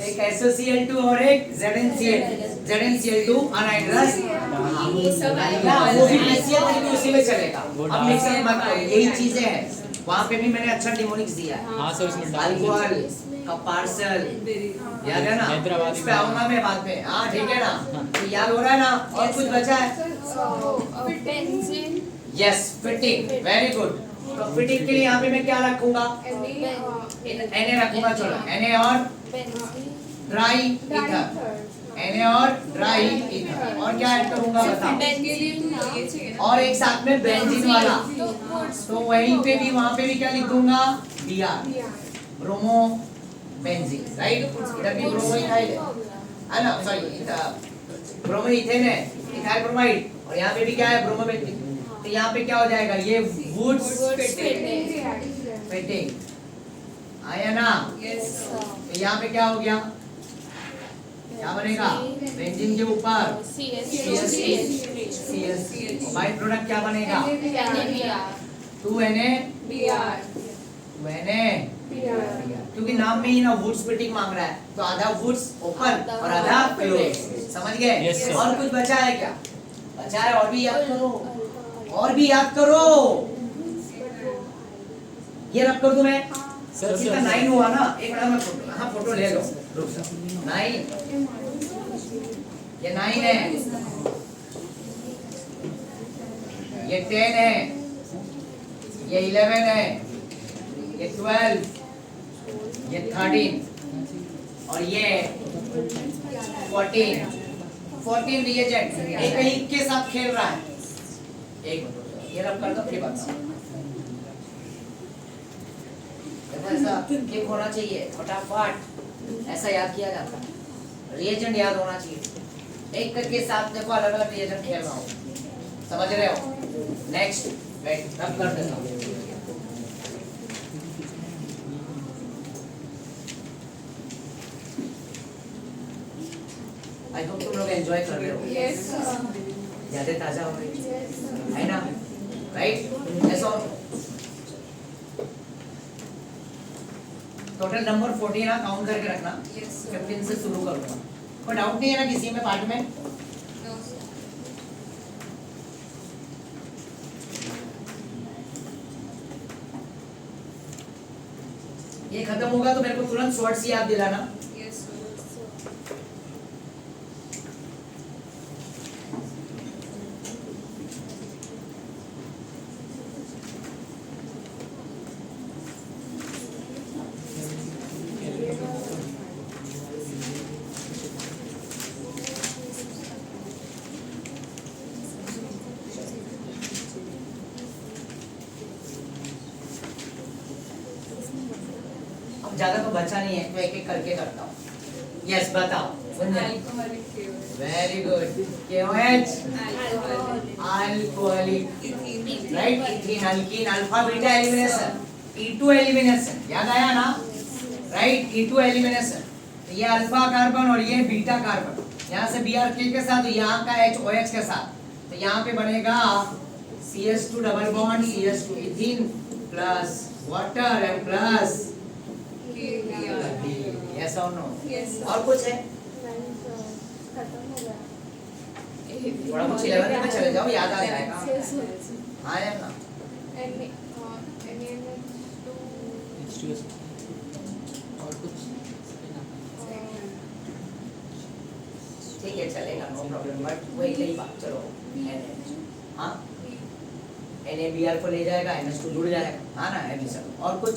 एक SOCl2 और एक ZnCl2 अनहाइड्रस, ना वो भी HCl3 भी उसी में चलेगा। अब मिक्सर मत करो, यही चीजें हैं। वहाँ पे भी मैंने अच्छा डिमोनिक्स दिया है, हाँ सर इसमें अल्कोहल का पार्सल, याद है ना, हैदराबाद उस पे आऊंगा मैं बाद में। हाँ ठीक है ना, तो याद हो रहा है ना। और कुछ बचा है? benzene yes fitting, very good. तो फिटिंग के लिए यहाँ पे मैं क्या रखूंगा Na रखूंगा। चलो Na और ड्राई ईथर, Na और ड्राई ईथर, और क्या ऐड करूंगा बताओ। और एक साथ में बेंजीन वाला, तो वहीं पे भी वहाँ पे भी क्या लिख दूंगा Br, ब्रोमो बेंजीन, राइट। इधर भी ब्रोमो इथाइल है ना, सॉरी ब्रोमो इथेन है, इथाइल ब्रोमाइड, और यहाँ पे भी क्या है ब्रोमो बेंजीन। तो यहाँ पे क्या हो जाएगा ये वुड्स फिटिंग, आया ना। तो यहाँ पे क्या हो गया, क्या बनेगा बेंजीन के ऊपर CH3 बाई प्रोडक्ट क्या बनेगा 2Na क्योंकि नाम में ही ना वुड स्प्लिटिंग मांग रहा है, तो आधा वुड्स ओपन और आधा क्लोज। समझ गए? Yes, sir. और कुछ बचा है क्या? बचा है, और भी याद करो, और भी याद करो। ये रब कर दूं मैं? सर, कितना 9 हुआ ना? एक मिनट में फोटो, हाँ फोटो ले लो, रुक जाओ। 9, ये 9 है, ये 10 है, ये 11 है, ये 12, ये 13 और ये 14 रिएजेंट एक के साथ खेल रहा है। एक मिनट, ये रब कर दो फिर बताओ। ऐसा क्लिक होना चाहिए फटाफट, ऐसा याद किया जाता है। रिएजेंट याद होना चाहिए, एक करके साथ देखो अलग अलग रिएजेंट खेल रहा हूँ, समझ रहे हो? नेक्स्ट वेट रब कर देता हूँ। आई होप तुम लोग एंजॉय कर रहे हो, यादें ताजा हो रही है ना? राइट? ऐसा टोटल नंबर 14 ना काउंट करके रखना। 15 से शुरू करूंगा। कोई डाउट नहीं है ना किसी में पार्ट में? ये खत्म होगा तो मेरे को तुरंत शॉर्ट्स याद दिलाना। ज्यादा तो बचा नहीं है, तो एक एक करके करता हूँ। यस बताओ। Very good. KOH alcoholic, right? Ethene, alkyne, alpha beta elimination, E2 elimination, याद आया ना? राइट? E2 एलिमिनेशन, तो ये अल्फा कार्बन और ये बीटा कार्बन, यहाँ से BRK के साथ, यहाँ का HOH के साथ, तो यहाँ पे बनेगा CH2 double bond CH2 ethene plus water and plus yes or no? और कुछ है? थोड़ा कुछ 11 में चले जाओ, याद आ जाएगा। हाँ यार ना, और कुछ ठीक है चलेगा, नो प्रॉब्लम, बट वही यही बात। चलो हाँ, NaBr को ले जाएगा, NH2 जुड़ जाएगा, हाँ ना? एडिशन। और कुछ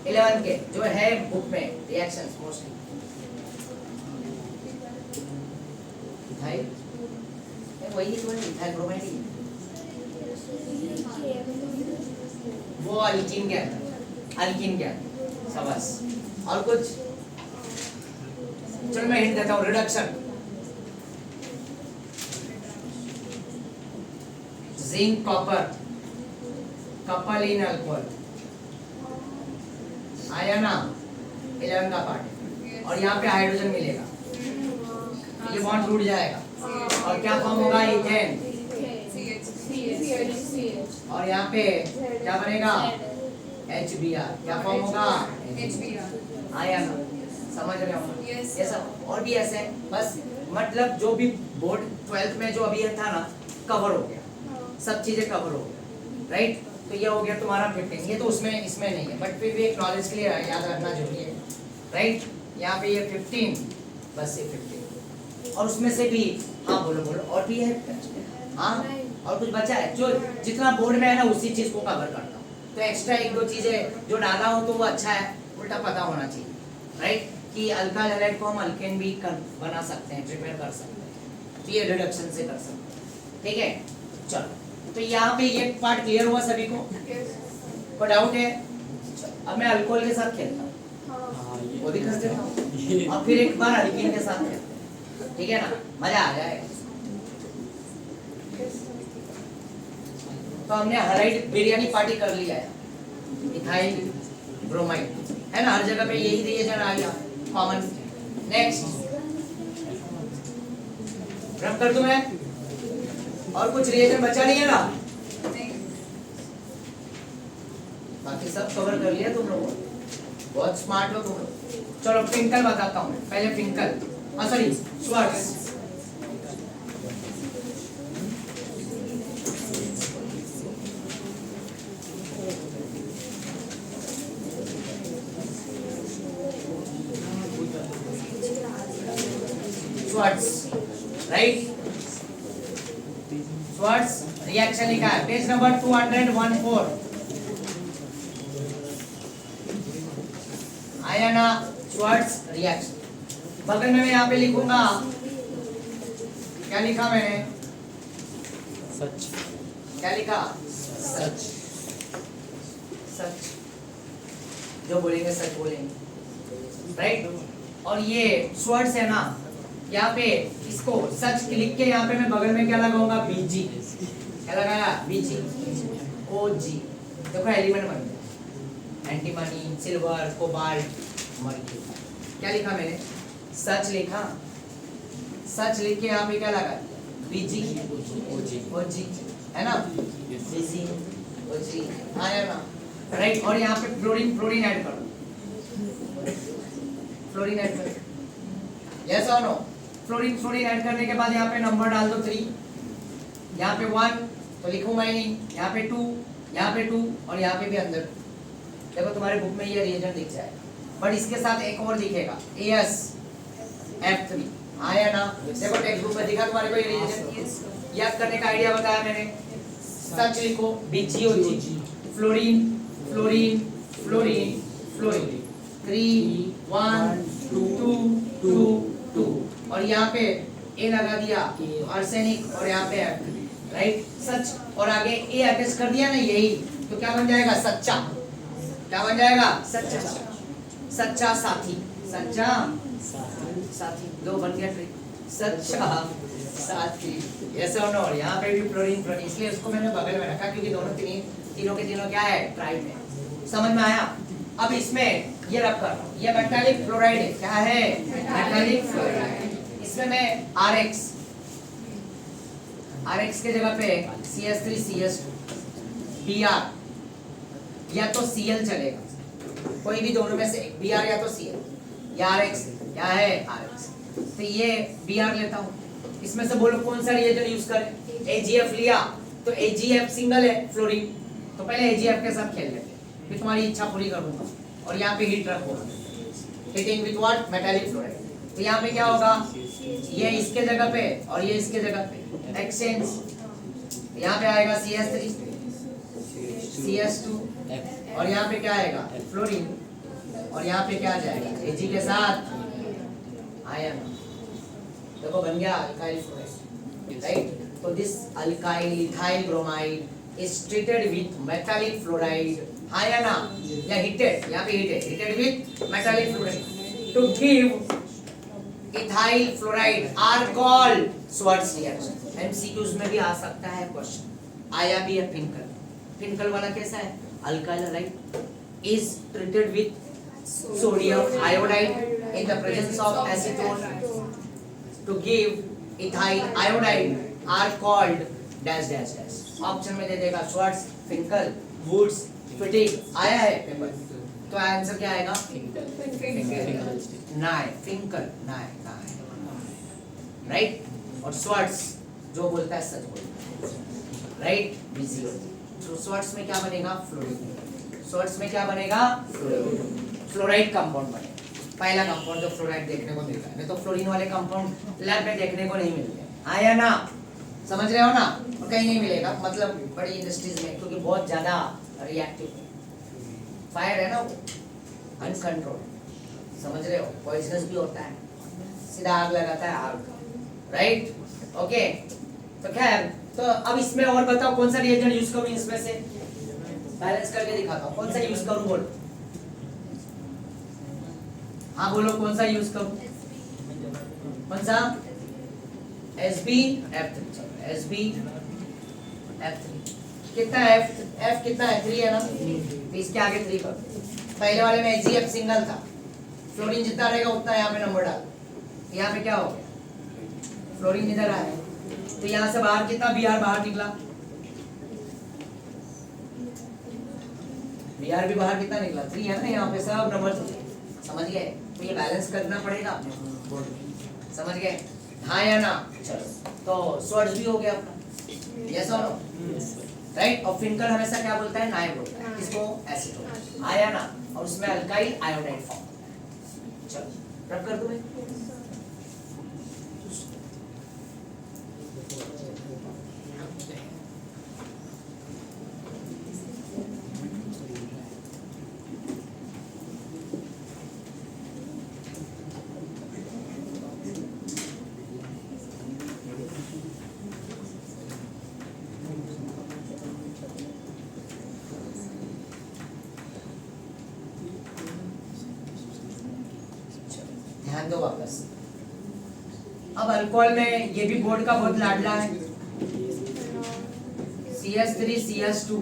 11 के जो है बुक में रिएक्शंस मोस्टली इथाइल, वही तो है इथाइल ब्रोमाइड ही, वो अल्कीन क्या सबस। और कुछ? चलो मैं हिंट देता हूँ, reduction, zinc copper couple in alcohol, आया ना? 11 का पार्ट। और यहाँ पे हाइड्रोजन मिलेगा, ये बॉन्ड टूट जाएगा और क्या फॉर्म होगा? इथेन। और यहाँ पे क्या बनेगा? HBr, क्या फॉर्म होगा? आया ना? समझ रहे हो? ये सब और भी ऐसे, बस मतलब जो भी बोर्ड 12th में जो अभी था ना, कवर हो गया, सब चीजें कवर हो गया, राइट? तो ये हो गया तुम्हारा 15। ये तो उसमें इसमें नहीं है, बट फिर भी एक नॉलेज के लिए याद रखना जरूरी है, राइट? यहाँ पे ये 15, बस ये 15। और उसमें से भी, हाँ बोलो और भी है? हाँ, और कुछ बचा है? जो जितना बोर्ड में है ना उसी चीज को कवर करता हूँ, तो एक्स्ट्रा एक दो चीजें जो डाला हो तो वो अच्छा है, उल्टा पता होना चाहिए, राइट? कि अल्काइल हैलाइड को हम अल्केन भी बना सकते हैं, प्रिपेयर कर सकते हैं, तो ये रिडक्शन से कर सकते हैं, ठीक है? चलो, तो यहाँ पे ये पार्ट क्लियर हुआ सभी को? कोई डाउट है? अब मैं अल्कोहल के साथ खेलता हूँ, वो भी कर देता हूँ, और फिर एक बार अल्कीन के साथ खेलता हूँ, ठीक है ना? मजा आ जाएगा। तो हमने हराइड बिरयानी पार्टी कर लिया है, इथाइल ब्रोमाइड है ना, हर जगह पे यही रिएजेंट आ गया कॉमन। नेक्स्ट रब कर दूं मैं? और कुछ रिएजेंट बचा नहीं है ना? बाकी सब कवर कर लिया तुम लोगों ने, बहुत स्मार्ट हो तुम लोग। चलो ट्विंकल बताता हूँ मैं, पहले ट्विंकल, सॉरी स्वर्ट्स। स्वर्ट्स, राइट, स्वर्ट्स रिएक्शन लिखा है पेज नंबर 214। आया ना स्वर्ट्स रिएक्शन। बगल में मैं यहाँ पे लिखूंगा, क्या लिखा मैंने, सच, क्या लिखा, सच, सच, जो बोलेंगे सच बोलेंगे, राइट। और ये स्वर्ड्स है ना, यहाँ पे इसको सच लिख के यहाँ पे मैं बगल में क्या लगाऊंगा, बीजी, क्या लगाया, बीजी, ओजी। देखो एलिमेंट बन गया, एंटीमनी, सिल्वर, कोबाल्ट, मर्क्यूरी। क्या लिखा मैंने, सच लिखा, सच लिख के यहाँ पे क्या लगा, बीजी, ओजी, ओजी, है ना, बीजी, ओजी, आया ना, राइट। और यहाँ पे फ्लोरीन, फ्लोरीन ऐड करो, फ्लोरीन ऐड करो, यस और नो। फ्लोरीन, फ्लोरीन ऐड करने के बाद यहाँ पे नंबर डाल दो 3, यहाँ पे 1 तो लिखूंगा ही नहीं, यहाँ पे 2, यहाँ पे 2 और यहाँ पे भी अंदर 2। देखो तुम्हारे बुक में ये रिएजेंट दिख जाएगा, बट इसके साथ एक और दिखेगा, AsF3, आया ना। देखो टेक्स्ट बुक में दिखा तुम्हारे को ये रिएजेंट, याद करने का आइडिया बताया मैंने। सच लिखो, BgOG, fluorine, fluorine, fluorine, fluorine, 3 1 2 2 2 और यहाँ पे ए लगा दिया, आर्सेनिक, और यहाँ पे F, राइट, सच। और आगे ए अटैच कर दिया ना यही, तो क्या बन जाएगा, सच्चा, क्या बन जाएगा, सच्चा, सच्चा साथी, सच्चा साथी, दो बन गया ट्रिक, सच्चा साथी, यस और नो। यहाँ पे भी फ्लोरीन, फ्लोरीन, इसलिए उसको मैंने बगल में रखा क्योंकि दोनों तीनों के तीनों क्या है, ट्राइड में। समझ में आया। अब इसमें ये रख कर, ये मेटालिक फ्लोराइड है, क्या है, मेटालिक फ्लोराइड। इसमें मैं RX के जगह पे CH3 CH2 Br या तो Cl चलेगा, कोई भी दोनों में से एक, Br या तो Cl या RX, क्या है RX। तो ये Br लेता हूँ, इसमें से बोलो कौन सा रिएजेंट यूज करें। AgF लिया तो AgF सिंगल है फ्लोरीन, तो पहले AgF के साथ खेल लेते हैं, फिर तुम्हारी इच्छा पूरी करूंगा। और यहाँ पे हीट रखो, heating with what, metallic fluoride. तो यहाँ पे क्या होगा, ये इसके जगह पे और ये इसके जगह पे एक्सचेंज, यहाँ पे आएगा CH3 CH2 और यहाँ पे क्या आएगा, फ्लोरीन, और यहाँ पे क्या आ जाएगा, Ag के साथ आयन। देखो बन गया अल्काइल फ्लोराइड, राइट। तो this alkyl ethyl bromide is treated with metallic fluoride, आया ना, या हीटेड, यहाँ पे heated with metallic fluoride to give ethyl fluoride are called Swarts reaction. MCQs में भी आ सकता है क्वेश्चन, आया भी है फिंकल। फिंकल वाला कैसा है, alkyl halide is treated with sodium iodide in the presence of acetone to give ethyl iodide are called dash dash dash. Option में दे देगा स्वर्ट्स, फिंकल, वुड्स, फिटिंग, आया है पेपर। तो आंसर क्या आएगा, नाइ, फिंकल, नाइ, राइट। और स्वर्ट्स जो बोलता है सच बोलता है, राइट, बिजी होती है। तो स्वर्ट्स में क्या बनेगा, फ्लोरीन। स्वर्ट्स में क्या बनेगा, फ्लोराइड कंपाउंड बनेगा, पहला कंपाउंड जो फ्लोराइड देखने को मिलता है। नहीं तो फ्लोरीन वाले कंपाउंड लैब में देखने को नहीं मिलते, आया ना, समझ रहे हो ना। और कहीं नहीं मिलेगा, मतलब बड़ी इंडस्ट्रीज में, क्योंकि बहुत ज्यादा रिएक्टिव फायर है ना वो, अनकंट्रोल, समझ रहे हो, पॉइजनस भी होता है, सीधा आग लगाता है आग, राइट, ओके। तो खैर, तो अब इसमें और बताओ कौन सा रिएजेंट यूज करूं, इसमें से बैलेंस करके दिखाता हूं, कौन सा यूज करूं, बोलो, हाँ बोलो कौन सा यूज करूं, कौन सा, SbF3, चलो SbF3, कितना है F कितना है, 3 है ना, तो इसके आगे 3 कर। पहले वाले में AgF सिंगल था, फ्लोरीन जितना रहेगा उतना यहाँ पे नंबर डाल, यहाँ पे क्या हो गया, फ्लोरीन इधर आया, तो यहाँ से बाहर कितना Br बाहर निकला, Br भी बाहर कितना निकला 3 है ना, यहाँ पे सब नंबर समझ गए। तो ये बैलेंस करना पड़ेगा आपने, समझ गए हाँ या ना। चलो तो स्वर्ज भी हो गया अपना, यस और नो, राइट। और फिनकल हमेशा क्या बोलता है, नाय बोलता है, किसको, एसीटोन, आया ना। और उसमें अल्काइल आयोडाइड फॉर्म। चलो रब कर दूं मैं, ध्यान दो वापस। अब अल्कोहल में ये भी बोर्ड का बहुत लाडला है, CH3 CH2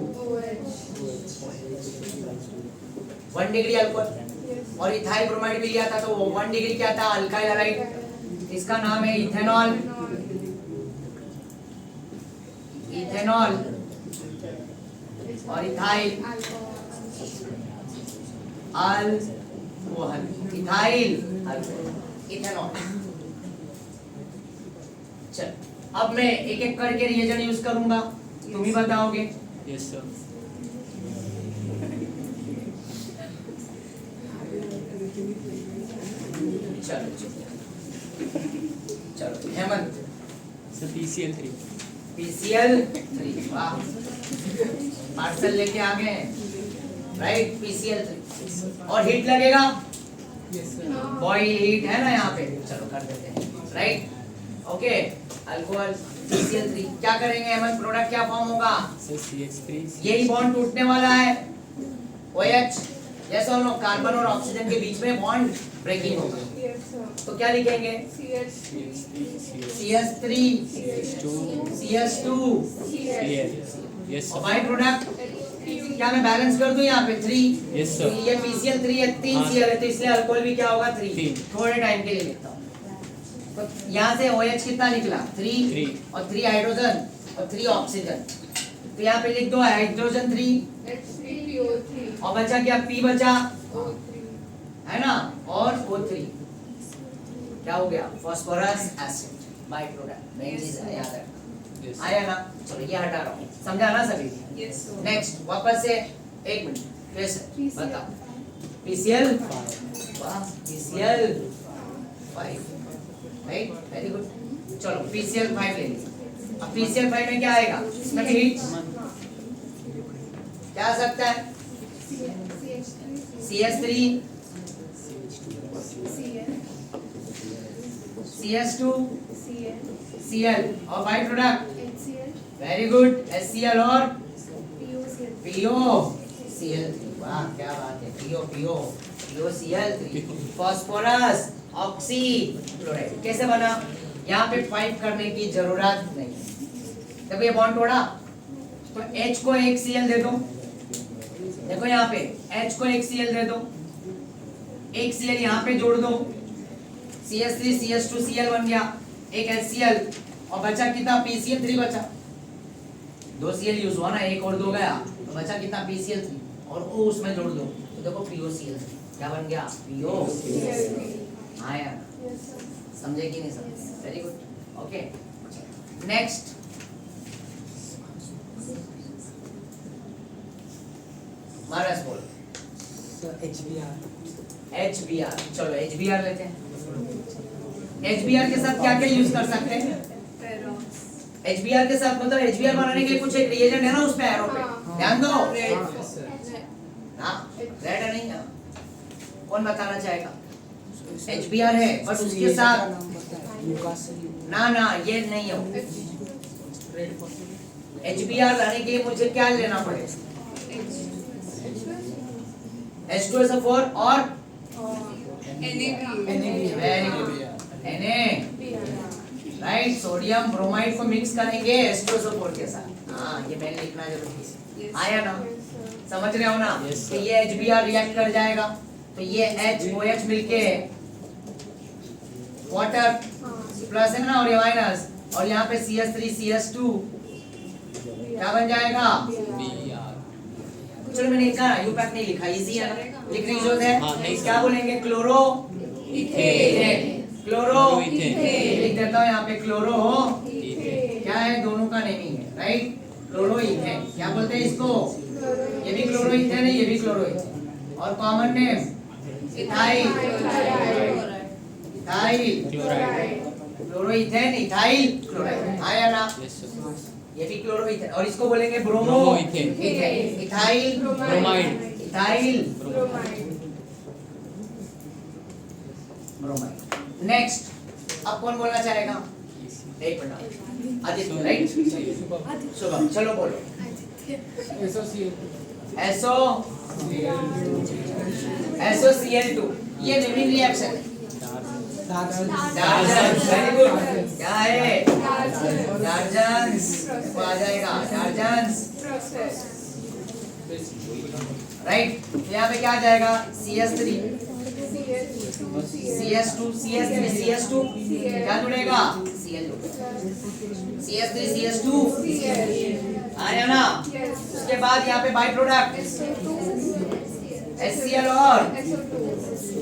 1 डिग्री अल्कोहल। और इथाइल ब्रोमाइड भी लिया था तो वो 1 डिग्री क्या था, अल्काइल हैलाइड। इसका नाम है इथेनॉल, इथेनॉल और इथाइल अल्कोहल, इथाइल इथेनॉल। चल अब मैं एक एक करके रिएजेंट यूज करूंगा, तुम ही बताओगे। Yes sir. चलो चलो हेमंत, सर PCl3। PCl3, वाह पार्सल लेके आ गए, राइट। PCl3 और हीट लगेगा, बॉयल हीट है ना यहाँ पे, चलो कर देते हैं, राइट। ओके अल्कोहल PCl3 क्या करेंगे हेमंत, प्रोडक्ट क्या फॉर्म होगा, सर CH3। यही बॉन्ड टूटने वाला है, OH, यस और नो। कार्बन और ऑक्सीजन के बीच में बॉन्ड ब्रेकिंग होगा, तो क्या लिखेंगे, CH3 CH2 यस और बाई प्रोडक्ट क्या मैं बैलेंस कर दूं यहाँ पे 3। यस तो सर। ये PCl3 है, 3 हाँ। Cl है, तो इसलिए अल्कोहल भी क्या होगा 3। तीन। थोड़े टाइम के लिए लिखता हूँ, तो यहाँ से OH कितना निकला 3 और 3 हाइड्रोजन और 3 ऑक्सीजन, तो यहाँ पे लिख दो हाइड्रोजन 3 और बचा क्या, P बचा है ना, और O3 क्या हो गया, phosphorus acid by product. Main चीज है याद रखना, आया ना। चलो ये हटा रहा हूँ, समझा ना सभी। नेक्स्ट वापस से 1 मिनट कैसे बता, PCl, वाह PCl 5, राइट, वेरी गुड। चलो PCl 5 ले लीजिए। अब PCl 5 में क्या आएगा, इसमें हीट क्या आ सकता है, CH3 CH2 Cl और by product, very good, HCl और POCl3, वाह क्या बात है, POCl3 फास्फोरस ऑक्सी क्लोराइड। कैसे बना, यहाँ पे 5 करने की जरूरत नहीं, देखो ये बॉन्ड तोड़ा तो H को एक Cl दे दो, देखो यहाँ पे H को एक Cl दे दो, एक Cl यहाँ पे जोड़ दो, CH3 CH2 Cl बन गया, एक HCl और बचा कितना, PCl3 बचा। 2 Cl यूज हुआ ना, एक और 2 गया तो बचा कितना, PCl3 और O उसमें जोड़ दो तो देखो POCl3 क्या बन गया, PO। हाँ यार समझे कि नहीं समझे, वेरी गुड। ओके नेक्स्ट महाराज बोल, HBr। चलो HBr लेते हैं। HBr के साथ क्या क्या यूज कर सकते हैं, HBr के साथ मतलब HBr बनाने के लिए कुछ एक रिएजेंट है ना उस पे एरो पे, ध्यान दो। हाँ रेड है नहीं है, कौन बताना चाहेगा, HBr है बस उसके साथ ना ये नहीं हो। HBr लाने के लिए मुझे क्या लेना पड़ेगा, H2SO4 और very good Na, right. Sodium bromide को मिक्स करेंगे H2SO4 के साथ, हाँ ये मैंने लिखना जरूरी है, आया ना, समझ रहे हो ना। yes, तो ये HBr रिएक्ट कर जाएगा तो ये OH मिलके वाटर प्लस है ना और ये माइनस, और यहाँ पे CH3 CH2 क्या बन जाएगा, चलो मैंने लिखा यूपैक नहीं लिखा, इजी है ना, लिखने की जरूरत है। हाँ, नहीं। क्या बोलेंगे? Chloro ethane. Chloro ethane. लिख देता हूँ यहाँ पे, क्लोरो इथेन। क्या है, दोनों का नेमिंग है, राइट। क्लोरो इथेन क्या बोलते हैं इसको? ये भी क्लोरो इथेन है, ये भी क्लोरो इथेन। और common name ethyl, ethyl chloride. Chloro ethane, ethyl chloride, आया ना? Yes sir. ये भी क्लोरो इथेन। और इसको बोलेंगे bromo bromo ethane. Ethane, ethyl bromide. Ethyl Bromide. Bromide. Next अब कौन बोलना चाहेगा? एक मिनट, आदित्य, राइट? शुभम, चलो बोलो। एसओ SOCl2, ये नेमिंग रिएक्शन है। डार्जन, वेरी गुड। क्या है? डार्जन्स वो आ जाएगा, डार्जन्स, Process. राइट। तो यहाँ पे क्या आ जाएगा? CS3 CS2, CS2 CS3 CS2 क्या जुड़ेगा? Cl CS3 CS2 आया ना? Yes. उसके बाद यहाँ पे बाई प्रोडक्ट SO2, HCl और SO2.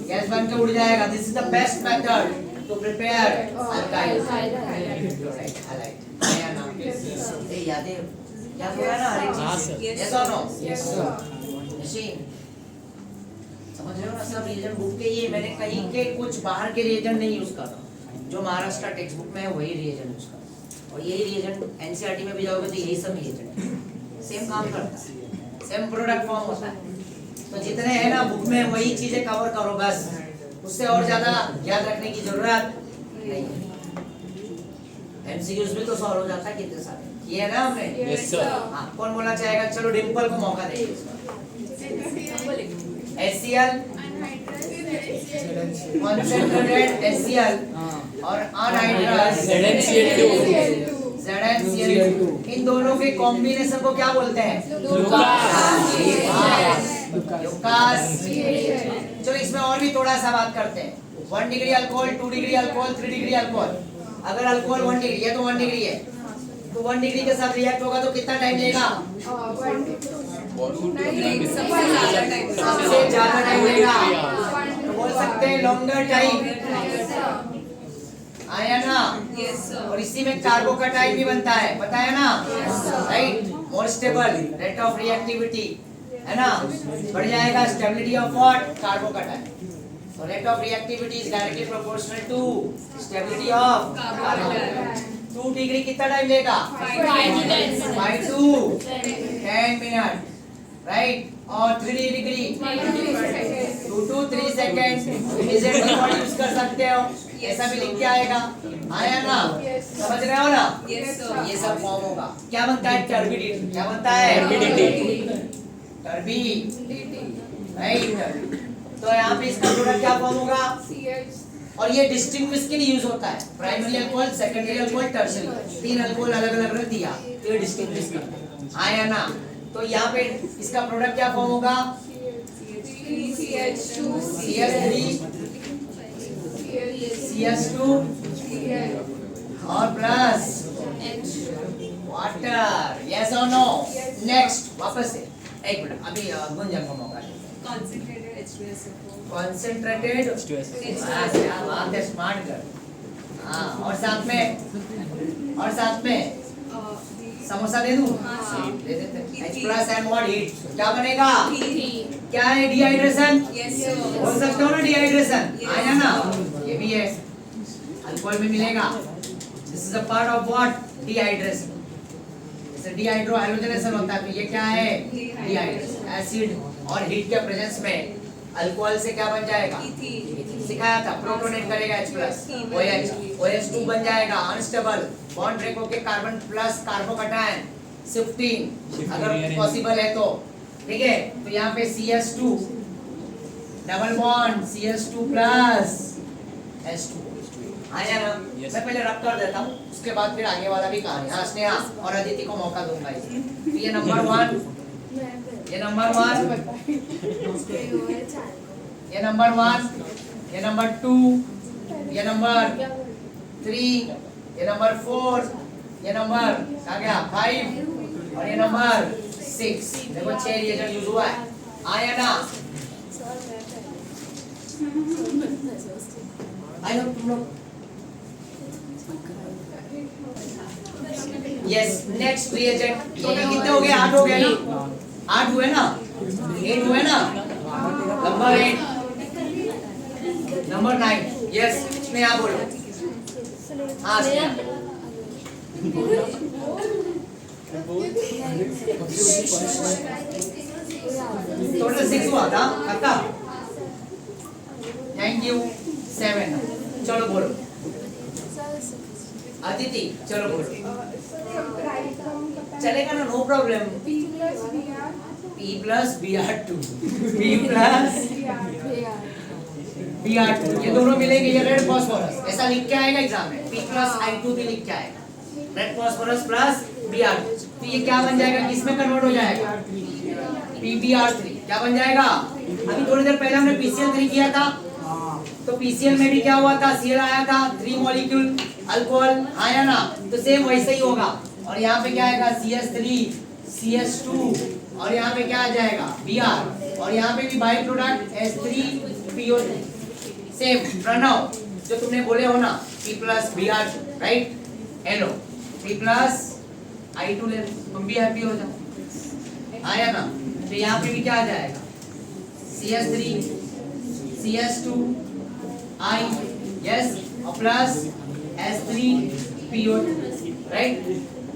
गैस बन के उड़ जाएगा। This is the best method to prepare alkyl chloride halide, आया ना? ए याद है, याद हो रहा है ना हर एक हाँ, चीज? सर। यस और नो? Yes, sir. मशीन समझ रहे हो ना? सब रिएजेंट बुक के, ये मैंने कहीं के कुछ बाहर के रिएजेंट नहीं यूज कर रहा, जो महाराष्ट्र टेक्स्ट बुक में है वही रिएजेंट यूज कर रहा। और यही रिएजेंट एनसीईआरटी में भी जाओगे तो यही सब रिएजेंट सेम काम करता है, सेम प्रोडक्ट फॉर्म होता है। तो जितने हैं ना बुक में वही चीजें कवर करो बस, उससे और ज्यादा याद रखने की जरूरत नहीं है। एमसीक्यूज भी तो सॉल्व हो जाता है कितने सारे, ये है ना हमने? Yes sir. हाँ, कौन बोलना चाहेगा? चलो डिम्पल को मौका देंगे इस बार। HCl concentrated HCl और अनहाइड्रस ZnCl2। ZnCl2, इन दोनों के कॉम्बिनेशन को क्या बोलते हैं? लूकास। चलो इसमें और भी थोड़ा सा बात करते हैं। 1 degree alcohol, 2 degree alcohol, 3 degree alcohol. अगर अल्कोहल 1 डिग्री है तो 1 डिग्री है, तो 1 डिग्री के साथ रिएक्ट होगा तो कितना टाइम लेगा? सबसे ज्यादा टाइम लेगा, तो बोल सकते हैं लॉन्गर टाइम, आया ना? और इसी में कार्बोकटाइन भी बनता है, पता है ना? Right, more stable rate of reactivity है ना, बढ़ जाएगा stability of what? कार्बोकटाइन। So rate of reactivity is directly proportional to stability of carbon. 2 degree कितना टाइम लेगा? 5 to 10 मिनट, राइट। और 3 degree 2 to 3 second. Immediately word use कर सकते हो, ऐसा भी लिख के आएगा, आया ना? समझ रहे हो ना? ये सब फॉर्म होगा। क्या बनता है? टर्बिडिटी। क्या बनता है? Turbidity, right. तो यहाँ पे इसका प्रोडक्ट क्या फॉर्म होगा? और ये डिस्टिंग्विश के लिए यूज होता है, primary alcohol, secondary alcohol, tertiary, 3 alcohol अलग अलग रख दिया तो ये डिस्टिंग्विश करता है, आया ना? तो यहाँ पे इसका प्रोडक्ट क्या फॉर्म होगा? CH2 और प्लस वाटर, यस और नो? नेक्स्ट वापस से एक मिनट, अभी गुंजन को मौका देते हैं। Concentrated क्या बात है, स्मार्ट गर्ल। हाँ, और साथ में समोसा दे दूं? दे देते। H plus and what heat, क्या बनेगा? क्या है? डिहाइड्रेशन। बोल सकते हो ना डिहाइड्रेशन, आया ना? ये भी है, अल्कोहल में मिलेगा। This is a part of what? Dehydration. जैसे डिहाइड्रो हाइड्रोजनेशन होता है, तो ये क्या है? डिहाइड्रेशन। एसिड और हीट के प्रेजेंस में अल्कोहल से क्या बन जाएगा? सिखाया था, प्रोटोनेट करेगा H प्लस, OH2 बन जाएगा, अनस्टेबल बॉन्ड ब्रेक होके कार्बन प्लस कार्बोकटायन शिफ्टिंग अगर पॉसिबल है तो, ठीक है? तो यहाँ पे CH2 double bond CH2 plus H2, आया ना? मैं पहले रब कर देता हूँ, उसके बाद फिर आगे वाला भी कहानी। हाँ, स्नेहा और अदिति को मौका दूंगा इसमें। तो ये नंबर 1, ये नंबर 1, ये नंबर 1, ये नंबर 2, ये नंबर 3, ये नंबर 4, ये नंबर क्या गया 5 और ये नंबर 6 देखो 6 रिएजेंट यूज हुआ है, आया ना? आई होप तुम लोग यस। नेक्स्ट रिएजेंट ये कितने हो गए? 8 हो गए ना? 8 हुए ना? 8 हुए ना? Number 8 number 9 yes. स्नेहा बोलो। हाँ स्नेहा। टोटल 6 हुआ था खत्म। Thank you. 7 चलो बोलो। अदिति चलो बोलो। Right from capacity. चलेगा ना? No problem. P plus BR. P plus BR2 P plus BR2 ये दोनों मिलेंगे, ये रेड फास्फोरस ऐसा लिख के आएगा एग्जाम में। P plus I2 भी लिख के आएगा, रेड फास्फोरस प्लस BR2। तो ये क्या बन जाएगा? किस में कन्वर्ट हो जाएगा? PBr3 क्या बन जाएगा? अभी थोड़ी देर पहले हमने PCl3 किया था, तो PCl में भी क्या हुआ था? Cl आया था, 3 मॉलिक्यूल अल्कोहल आया ना? तो सेम वैसे ही होगा। और यहाँ पे क्या आएगा? CH3 CH2 और यहाँ पे क्या आ जाएगा? Br और यहाँ पे भी by product H3PO3। Same Pranav जो तुमने बोले हो ना, P plus Br2 right. Hello P plus I2 ले तुम भी हैप्पी हो जाओ, आया ना? तो यहाँ पे भी क्या आ जाएगा? CH3 CH2 I यस और प्लस H3PO2 राइट,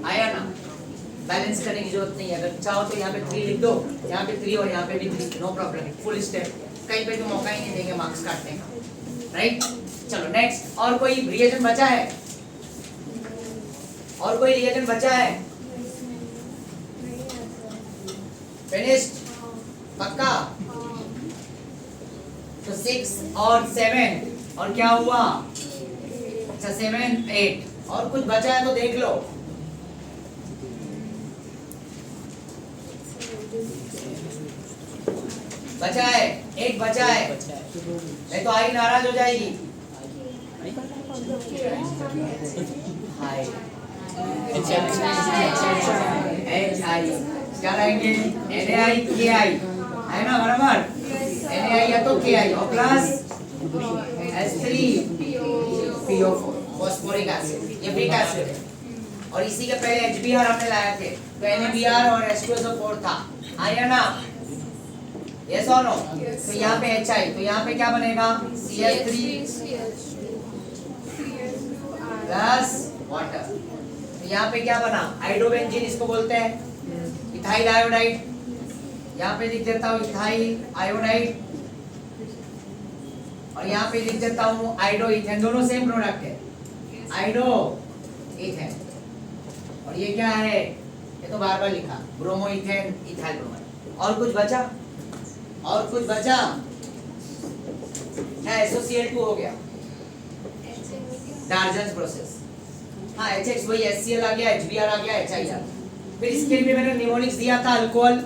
आया ना? बैलेंस करने की जरूरत नहीं है, अगर चाहो तो यहाँ पे 3 लिख दो, यहाँ पे 3 और यहाँ पे भी 3, नो प्रॉब्लम, फुल स्टेप। कहीं पे तो मौका ही नहीं देंगे मार्क्स काटने का, राइट। चलो नेक्स्ट। और कोई रिएजेंट बचा है? और कोई रिएजेंट बचा है? फिनिश्ड? पक्का? तो 6 और 7 और क्या हुआ? अच्छा 7 8 और कुछ बचा है तो देख लो। बचा है, एक बचा है, नहीं तो आई नाराज हो जाएगी। हाय HI क्या रहेंगे? NaI KI है ना? बराबर NaI या तो KI और प्लस H3PO4 फॉस्फोरिक एसिड, ये वीक एसिड है। और इसी के पहले HBr हमने लाए थे, तो NaBr और H2SO4 था, आया ना? यस और नो? तो यहाँ पे HI, तो यहाँ पे क्या बनेगा? CH3 plus water. तो यहाँ पे क्या बना? आयोडोबेंजीन इसको बोलते हैं, इथाइल आयोडाइड। यहाँ पे लिख देता हूँ इथाइल आयोडाइड और यहाँ पे लिख देता हूँ आइडो इथेन, दोनों सेम प्रोडक्ट है, आइडो इथेन। और ये क्या है? ये तो बार बार लिखा, ब्रोमो इथेन इथाइल ब्रोमाइड। और कुछ बचा? और कुछ बचा? SOCl2 हो गया, डार्जन्स प्रोसेस। हाँ HX वही HCl आ गया, HBr आ गया, HI आ गया। फिर इसके लिए मैंने निमोनिक्स दिया था, अल्कोहल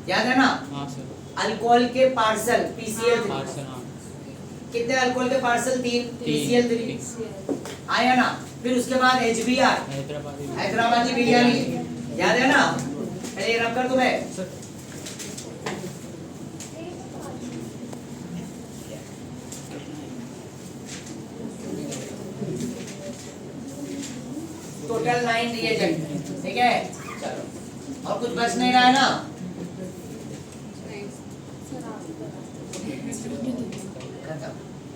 याद है ना? हाँ सर। अल्कोहल के पार्सल PCl3, पार्सल हाँ। कितने अल्कोहल के पार्सल? 3 PCl3 आया ना? फिर उसके बाद HBr हैदराबादी बिरयानी, याद है ना? पहले ये रब कर दो मैं। टोटल 9 रिएजेंट, ठीक है? चलो और कुछ बच नहीं रहा है ना? खत्म,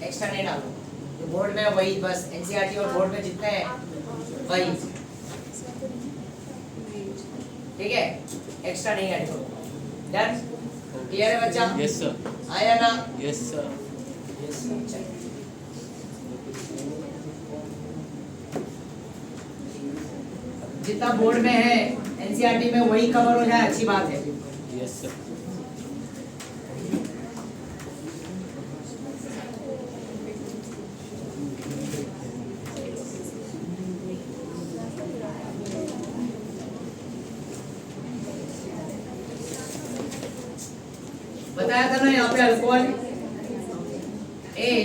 एक्स्ट्रा नहीं डालो। तो बोर्ड में वही बस NCERT और बोर्ड में जितने हैं वही, ठीक है? एक्स्ट्रा नहीं ऐड करो। डन? क्लियर है बच्चा? Yes sir. आया ना? Yes sir. जितना बोर्ड में है NCERT में वही कवर हो जाए, अच्छी बात है। Yes sir. बताया था ना यहाँ पे अल्कोहल,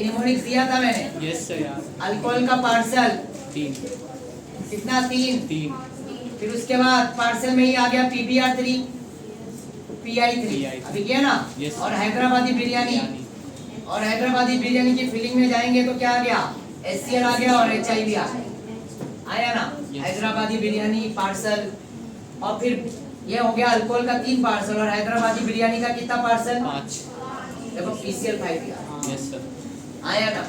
निमोनिक्स दिया था मैंने। यस सर यार। अल्कोहल का पार्सल 3 कितना? 3। 3 फिर उसके बाद पार्सल में ही आ गया PBr3 PI3 अभी किया ना। Yes. और हैदराबादी बिरयानी, और हैदराबादी बिरयानी की फीलिंग में जाएंगे तो क्या आ गया, HCl आ गया और HIV आ गया, आया ना। Yes. हैदराबादी बिरयानी पार्सल, और फिर ये हो गया अल्कोहल का 3 पार्सल, और हैदराबादी बिरयानी का कितना पार्सल, 5 देखो PCl5 भी आ गया, यस सर आया ना।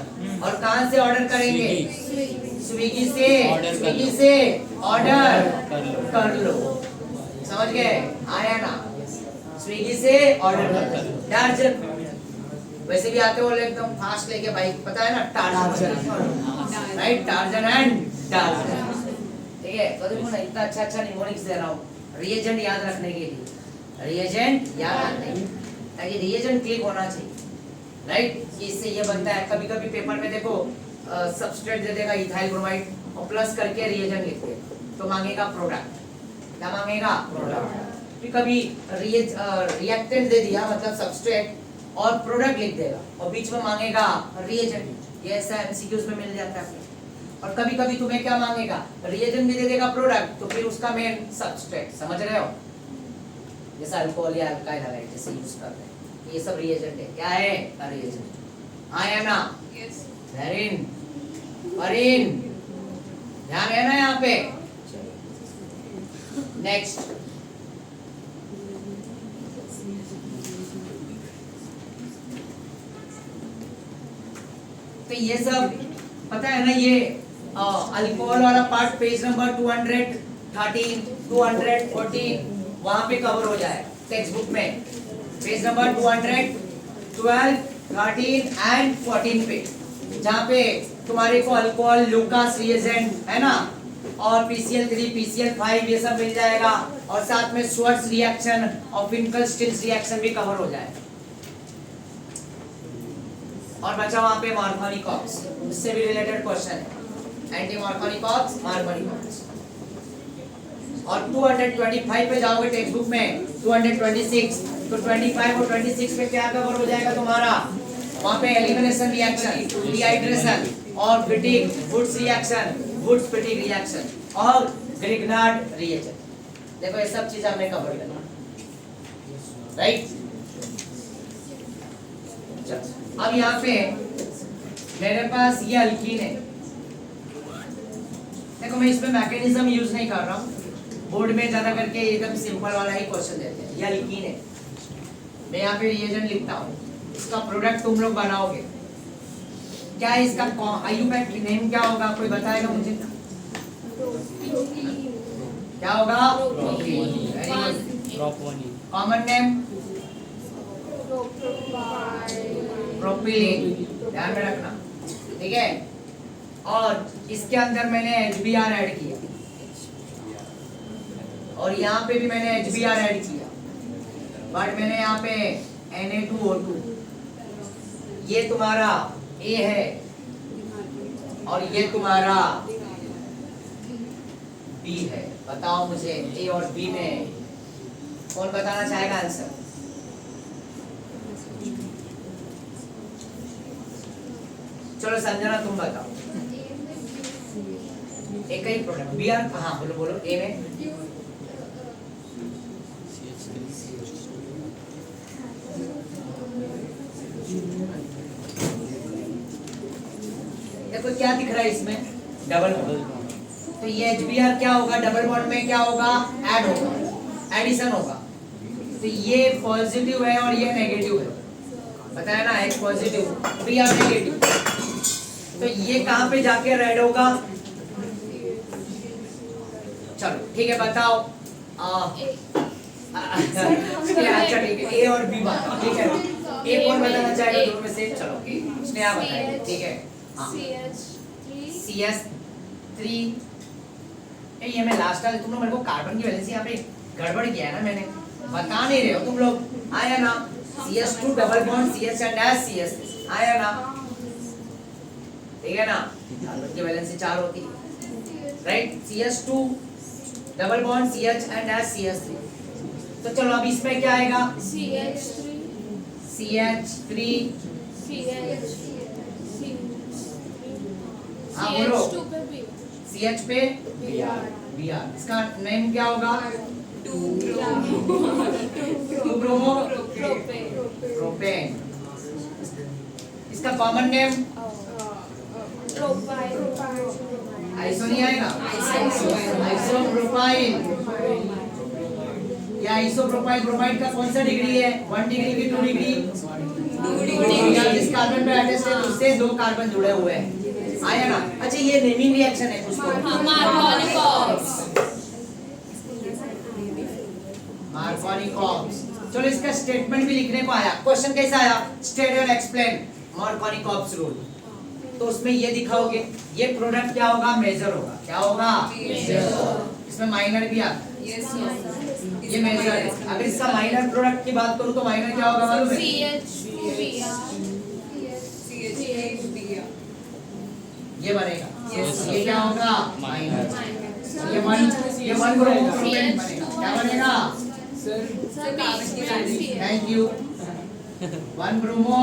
और कहाँ से ऑर्डर करेंगे, स्विगी से, Order कर स्विगी लो। से ऑर्डर कर लो। समझ गए, आया ना, स्विगी से ऑर्डर कर लो। टार्जन वैसे भी आते हो एकदम फास्ट लेके बाइक, पता है ना torsion, right, torsion and torsion, ठीक है। तो देखो ना इतना अच्छा निमोनिक्स दे रहा हूँ रिएजेंट याद रखने के लिए, रिएजेंट याद रखने के लिए, ताकि रिएजेंट क्लिक होना चाहिए, राइट, कि इससे ये बनता है। कभी कभी पेपर में देखो सबस्ट्रेट दे देगा इथाइल ब्रोमाइड और प्लस करके रिएजेंट लिख दे, तो मांगेगा प्रोडक्ट, क्या मांगेगा, प्रोडक्ट। फिर कभी रिएक्टेंट दे दिया मतलब सबस्ट्रेट और प्रोडक्ट लिख देगा, और बीच में मांगेगा रिएजेंट, ये ऐसा एमसीक्यूज में मिल जाता है। और कभी कभी तुम्हें क्या मांगेगा, रिएजेंट भी दे देगा प्रोडक्ट, तो फिर उसका मेन सबस्ट्रेट, समझ रहे हो, जैसा अल्कोहल या अल्काइल हैलाइड जैसे यूज करते हैं, ये सब रिएजेंट है, क्या है, रिएजेंट, आया ना। वेरिन वरिन ध्यान है ना यहाँ पे। नेक्स्ट, तो ये सब पता है ना, ये अल्कोहल वाला पार्ट पेज नंबर 213, 214 वहां पे कवर हो जाए टेक्स्ट बुक में, पेज नंबर 212, 13 एंड 14 पे, जहाँ पे तुम्हारे को अल्कोहल, लूकास रिएजेंट है ना, और PCl3, PCl5 ये सब मिल जाएगा, और साथ में स्वर्ट्ज रिएक्शन और फिंकल-स्टिल्स रिएक्शन भी कवर हो जाएगा। और बचा वहां पे मार्कोनी-कॉक्स, उससे भी रिलेटेड क्वेश्चन है, एंटी मार्कोनी-कॉक्स, मार्कोनी-कॉक्स। और 225 पे जाओगे टेक्स्ट बुक में, 226, तो 25 और 26 पे क्या कवर हो जाएगा तुम्हारा, वहां पे एलिमिनेशन रिएक्शन, डिहाइड्रेशन और फिटिग, वुड्स रिएक्शन, वुड्स फिटिग रिएक्शन और ग्रिग्नार्ड रिएजेंट। देखो ये सब चीज हमने कवर करना, राइट। अब यहाँ पे मेरे पास ये अल्कीन है, देखो मैं इसमें मैकेनिज्म यूज नहीं कर रहा हूँ, बोर्ड में ज्यादा करके एकदम सिंपल वाला ही क्वेश्चन देते हैं। ये अल्कीन है, मैं यहाँ पे रिएजेंट लिखता हूँ, इसका प्रोडक्ट तुम लोग बनाओगे, क्या है इसका आईयूपैक नेम क्या होगा, कोई बताएगा मुझे, क्या होगा, कॉमन नेम प्रोपिलीन, ध्यान में रखना, ठीक है। और इसके अंदर मैंने HBr ऐड किया, और यहाँ पे भी मैंने HBr ऐड किया, बट मैंने यहाँ पे Na2O2, ये तुम्हारा A है और ये तुम्हारा B है। बताओ मुझे A और B में कौन बताना चाहेगा आंसर, चलो संजना तुम बताओ, एक ही प्रोडक्ट Br, हाँ बोलो बोलो, A में देखो क्या दिख रहा है इसमें, डबल बॉन्ड, तो ये HBr क्या होगा, डबल बॉन्ड में क्या होगा, ऐड होगा, एडिशन होगा, तो ये पॉजिटिव है और ये नेगेटिव है, पता है ना, एक पॉजिटिव, Br नेगेटिव, तो ये कहाँ पे जाके रेड होगा, चलो ठीक है बताओ, अच्छा ठीक है, A और B बताओ, ठीक है, A कौन बताना चाहेगा दोनों में से, चलो स्नेहा बताएगी, ठीक है। CH3, ये मैं लास्ट टाइम तुम लोग मेरे को कार्बन की वैलेंसी यहाँ पे गड़बड़ किया है ना, मैंने बता नहीं रहे हो तुम लोग, आया ना, CH2 double bond CH and CH, आया ना, ठीक है ना, कार्बन की वैलेंसी 4 होती है, right, CH2 double bond CH and CH3, तो चलो अब इसमें क्या आएगा, CH3, हाँ बोलो, CH पे Br, इसका नेम क्या होगा, टू ब्रोमो प्रोपेन। इसका कॉमन नेम आइसो नहीं आएगा, आइसोप्रोपाइल। या आइसोप्रोपाइल ब्रोमाइड का कौन सा डिग्री है? 1 डिग्री की 2 डिग्री? 2 डिग्री। जिस कार्बन पे अटैच है उससे 2 कार्बन जुड़े हुए हैं, आया ना? अच्छा ये नेमिंग रिएक्शन है उसको मार्कोनी-कॉक्स। चलो इसका स्टेटमेंट भी लिखने को आया। क्वेश्चन कैसा आया? State and explain Markovnikov-COX rule. तो उसमें ये दिखाओगे ये प्रोडक्ट क्या होगा? मेजर होगा। क्या होगा? मेजर। इसमें माइनर भी आता है। ये मेजर है। अगर इसका माइनर प्रोडक्ट की बात करूं तो माइनर क्या होगा मालूम है? ये बनेगा। ये क्या होगा? माइनर। ये वन ब्रोमो प्रोपेन बनेगा। क्या बनेगा? Thank you. 1 ब्रोमो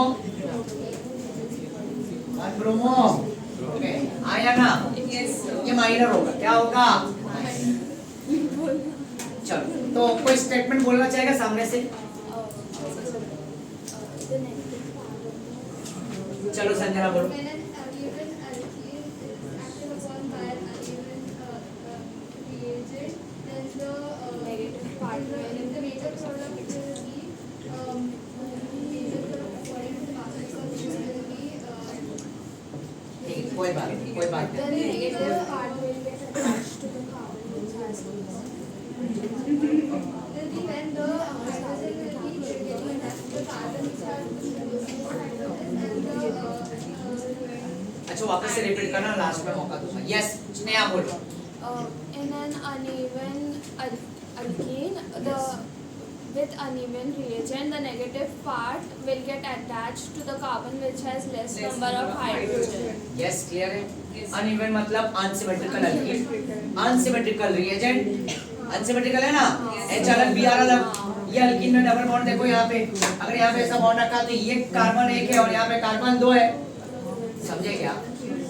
ओके आया ना? ये माइनर होगा। क्या होगा? चलो तो कोई स्टेटमेंट बोलना चाहेगा सामने से? चलो संजना बोलो। कोई बात नहीं। अच्छा वापस से रिपीट करना, लास्ट में मौका दूंगा। यस स्नेहा बोलो। In an uneven alkene, with uneven reagent, the negative part will get attached to the carbon which has less number of hydrogen. Yes clear है? अनइवन मतलब unsymmetrical alkyne, unsymmetrical reagent, unsymmetrical है ना? H अलग Br अलग। ये alkyne में double bond देखो यहाँ पे, अगर यहाँ पे ऐसा बॉन्ड रखा तो ये कार्बन 1 है और यहाँ पे कार्बन 2 है, समझे क्या?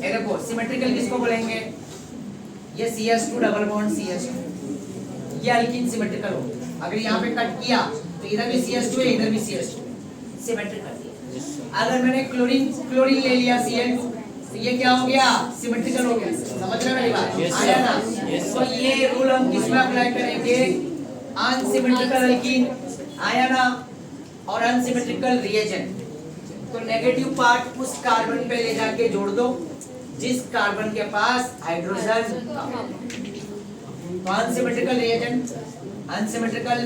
ये देखो सिमेट्रिकल किसको बोलेंगे? ये CH2 डबल बॉन्ड CH2, ये अल्कीन सिमेट्रिकल हो। अगर यहाँ पे कट किया तो इधर भी CH2 है इधर भी CH2, सिमेट्रिकल। अगर मैंने क्लोरीन ले लिया Cl2 तो ये क्या हो गया? सिमेट्रिकल हो गया। समझ रहे हो मेरी बात? आया ना? तो ये रूल हम किसमें अप्लाई करेंगे? अनसिमेट्रिकल अल्कीन, आया ना? और अनसिमेट्रिकल रिएजेंट। तो नेगेटिव पार्ट उस कार्बन पे ले जाके जोड़ दो जिस कार्बन के पास हाइड्रोजन कम है। तो unsymmetrical reagent, unsymmetrical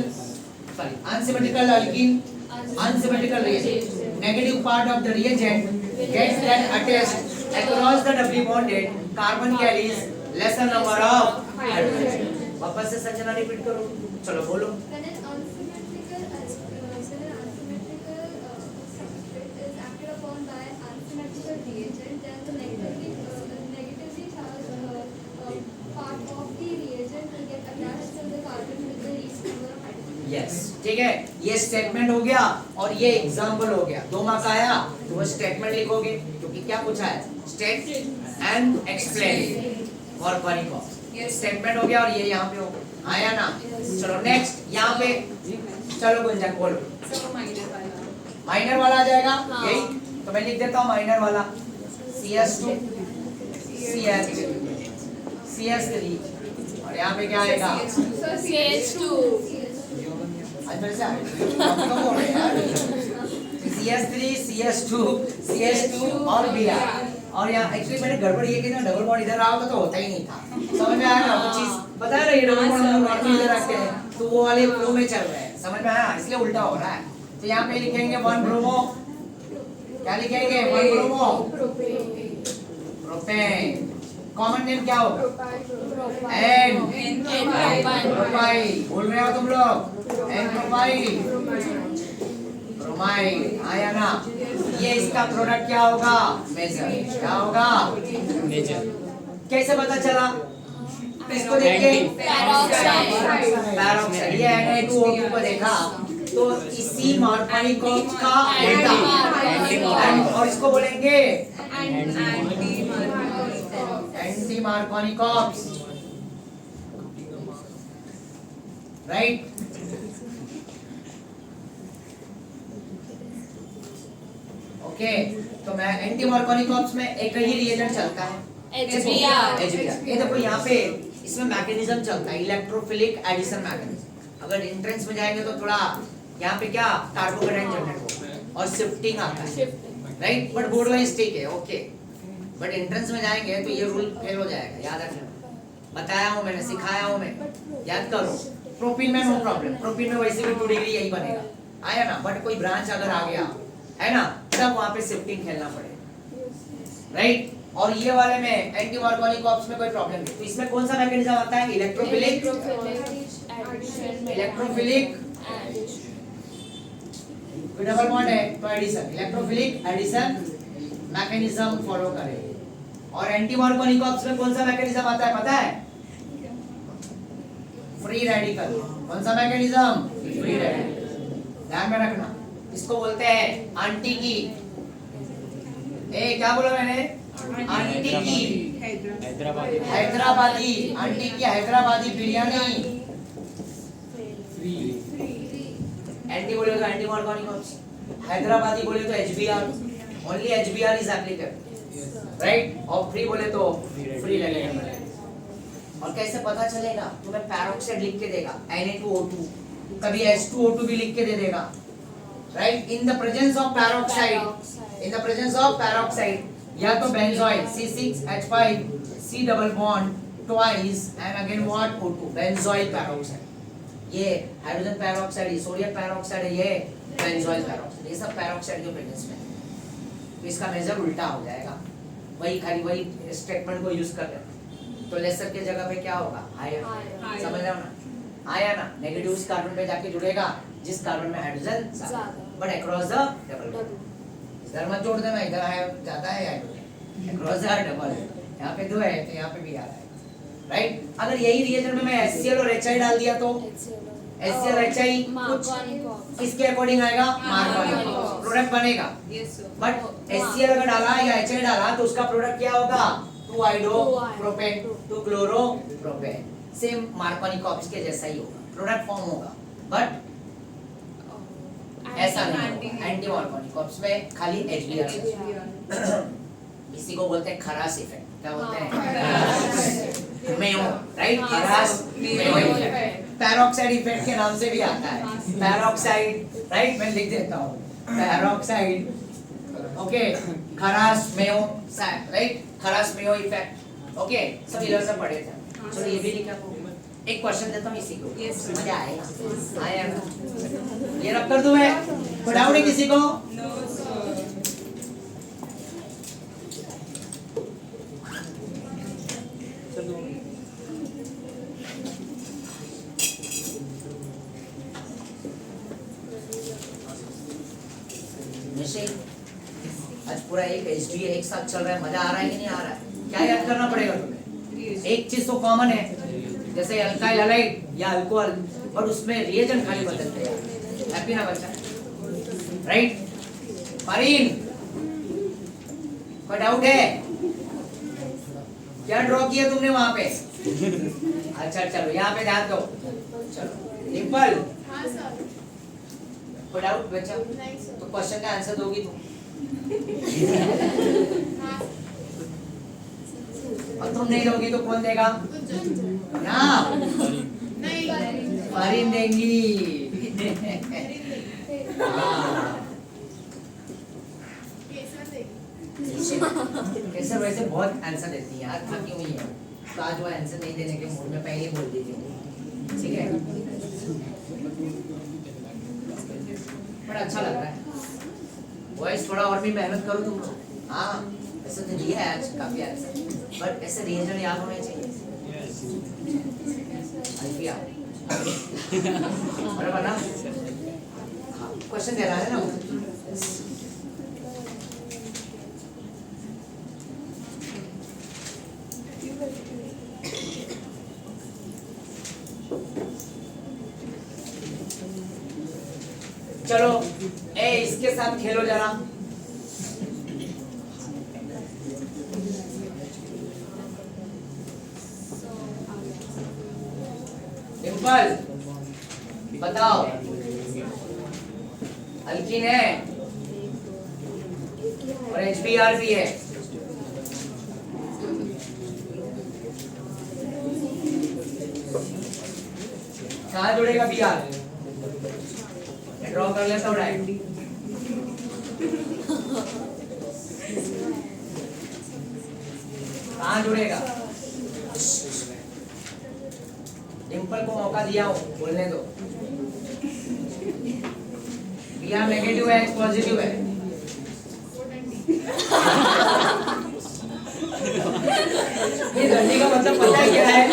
alkene, unsymmetrical reagent. Negative part of the reagent gets then attached across the doubly bonded carbon carries lesser number of hydrogen. वापस से संजना रिपीट करो। चलो बोलो। When an unsymmetrical substrate is acted upon by an unsymmetrical reagent, then the negatively charged part of the reagent will get attached to the carbon with the least number of hydrogen. Yes ठीक है, ये statement हो गया और ये example हो गया। 2 mark आया तो वो स्टेटमेंट लिखोगे क्योंकि क्या पूछा है? State and explain Markovnikov-COX. Statement हो गया और ये यहाँ पे हो आया ना? चलो नेक्स्ट यहाँ पे चलो गुंजन बोलो। माइनर वाला आ जाएगा यही तो मैं लिख देता हूँ माइनर वाला CH2 CH3 और यहाँ पे क्या आएगा? CH2 CH3 CH2 और Br। और यहाँ एक्चुअली मैंने गड़बड़ ये की ना, डबल बॉन्ड इधर रहा होता तो होता ही नहीं था। समझ में आया ना वो चीज? बताया ना ये डबल बॉन्ड हम नॉर्मली इधर रखते हैं तो वो वाले फ्लो में चल रहे हैं। समझ में आया? इसलिए उल्टा हो रहा है। तो यहाँ पे लिखेंगे 1 ब्रोमो, क्या लिखेंगे? 1 ब्रोमो प्रोपेन। कॉमन नेम क्या होगा? N propyl. बोल रहे हो तुम लोग? एन प्रोपाइल ब्रोमाइड, आया ना? ये इसका प्रोडक्ट क्या होगा? मेजर। क्या होगा? मेजर। कैसे पता चला? इसको देख के पैरोक्साइड। ये Na2O2 को देखा तो इसी मार्कोनी-कॉक्स का उल्टा और इसको बोलेंगे एंटी मार्कोनी-कॉक्स। राइट? ओके, तो मैं एंटी मार्कोनी कॉर्प्स में एक ही रिएजेंट चलता है, HBr। ये देखो यहाँ पे इसमें मैकेनिज्म चलता है, इलेक्ट्रोफिलिक एडिशन मैकेनिज्म। अगर एंट्रेंस में जाएंगे तो थोड़ा यहाँ पे क्या कार्बोकेटाइन जनरेट होगा और शिफ्टिंग आता है, राइट? बट बोर्ड वाइज ठीक है, ओके। बट एंट्रेंस में जाएंगे तो ये रूल फेल हो जाएगा, याद रखना। बताया हूँ मैंने, सिखाया हूँ मैं, याद करो। प्रोपीन में नो प्रॉब्लम, प्रोपीन में वैसे भी 2 डिग्री यही बनेगा, आया ना? बट कोई ब्रांच अगर आ गया है ना, तब वहाँ पे शिफ्टिंग खेलना पड़ेगा, राइट? और ये वाले में एंटी मार्कोनी कॉर्प्स में कोई प्रॉब्लम नहीं। तो इसमें कौन सा मैकेनिज्म आता है? इलेक्ट्रोफिलिक कोई डबल बॉन्ड है तो addition, electrophilic addition mechanism follow करें। और एंटी मार्कोनी कॉर्प्स में कौन सा मैकेनिज्म आता है पता है? Free radical. कौन सा मैकेनिज्म? Free radical. ध्यान में रखना, इसको बोलते हैं आंटी की, क्या बोला मैंने? आंटी की हैदराबादी, आंटी की हैदराबादी बिरयानी। एंटी बोले तो एंटी मार्कोनी कॉर्प्स, हैदराबादी बोले तो HBr, only HBr is applicable, right? और फ्री बोले तो फ्री लगेगा। और कैसे पता चलेगा? तुम्हें पैरोक्साइड लिख के देगा, Na2O2, कभी H2O2 भी लिख के दे देगा, right? In the presence of peroxide, in the presence of peroxide, या तो benzoyl C6H5 C double bond twice and again what O2, benzoyl peroxide. ये हाइड्रोजन पैरोक्साइड, सोडियम पैरोक्साइड है, ये बेंजोइल पैरोक्साइड, ये सब पैरोक्साइड के प्रेजेंस में। तो इसका मेजर उल्टा हो जाएगा, वही खाली वही स्टेटमेंट को यूज कर रहे हैं। तो लेसर के जगह पे क्या होगा? आयन। समझ रहे हो ना? आया ना? नेगेटिव उस कार्बन पे जाके जुड़ेगा जिस कार्बन में हाइड्रोजन ज्यादा, but across the double bond. इधर मत जोड़ देना, इधर है ज्यादा है हाइड्रोजन, अक्रॉस द डबल। यहाँ पे 2 है तो यहाँ पे भी आ रहा है, राइट? अगर यही रिएजेंट में मैं HCl और HI डाल दिया तो HCl और HI कुछ किसके अकॉर्डिंग आएगा? मार्कोनी प्रोडक्ट बनेगा। बट HCl अगर डाला या HI डाला तो उसका प्रोडक्ट क्या होगा? 2-हाइड्रोप्रोपेन 2-क्लोरोप्रोपेन। सेम मार्कोनी कॉर्प्स के जैसा ही होगा, प्रोडक्ट फॉर्म होगा, बट ऐसा नहीं। एंटी मार्कोनी कॉर्प्स में खाली HBr। इसी को बोलते हैं खरास इफेक्ट। क्या बोलते हैं? Mayo, right? Kharasch Mayo effect. Peroxide effect के नाम से भी आता है, पैरोक्साइड, राइट? मैं लिख देता हूँ, peroxide, okay? Kharasch Mayo, right? Kharasch Mayo effect, okay? सब इधर से पढ़े थे। चलो ये भी लिखा। एक क्वेश्चन देता हूँ इसी को, मजा आएगा, आया ना? ये रब कर दूं मैं, कोई डाउट है किसी को? आज पूरा एक HB एक साथ चल रहा है, मजा आ रहा है कि नहीं आ रहा है? क्या याद करना पड़ेगा तुम्हें? एक चीज तो कॉमन है, जैसे अल्काइल हैलाइड या अल्कोहल, और उसमें रिएजेंट खाली बदलते हैं। हैप्पी ना बच्चा? राइट? मारीन, कोई डाउट है? क्या ड्रॉ किया तुमने वहां पे? अच्छा चलो यहाँ पे ध्यान दो। चलो डिम्पल, कोई डाउट बच्चा? तो क्वेश्चन का आंसर दोगी तुम, और तुम नहीं दोगी तो कौन देगा? ना, फारिन देंगी। कैसे वैसे बहुत आंसर देती है, आज थकी हुई है, तो आज वो आंसर नहीं देने के मूड में पहले ही बोल दी थी, ठीक है? बड़ा अच्छा लग रहा है, वॉइस थोड़ा और भी मेहनत करो तुम लोग। हाँ ऐसे तो दिया है आज काफी आंसर, बट ऐसे रिएजन याद होने चाहिए। अल्फिया बड़ा बना क्वेश्चन दे रहा है ना। चलो ए इसके साथ खेलो जरा। डिम्पल बताओ अल्कीन है और HBr भी है। कहाँ जुड़ेगा Br? ड्रॉ कर लेता हूँ डायरेक्ट। कहाँ जुड़ेगा? डिम्पल को मौका दिया हूँ, बोलने दो। Br नेगेटिव है, H पॉजिटिव है। ये धरती का मतलब पता है क्या है?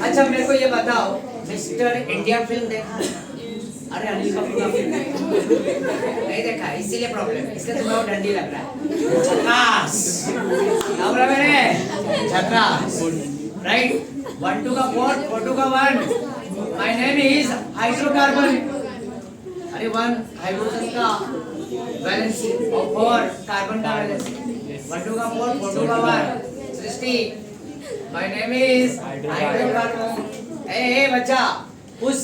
अच्छा मेरे को ये बताओ, मिस्टर इंडिया फिल्म देखा? अरे अनिल कपूर का फिल्म नहीं देखा है, इसीलिए प्रॉब्लम है। इसलिए तुम्हें वो डंडी लग रहा है। झकास, क्या बोला मैंने? झकास, राइट? 1 2 का 4, 4 2 का 1। My name is hydrocarbon. अरे 1 हाइड्रोजन का वैलेंसी और 4 कार्बन का वैलेंसी। 1 2 का 4, 4 2 का 1। सृष्टि, माय नेम इज हाइड्रोकार्बन। ए बच्चा, उस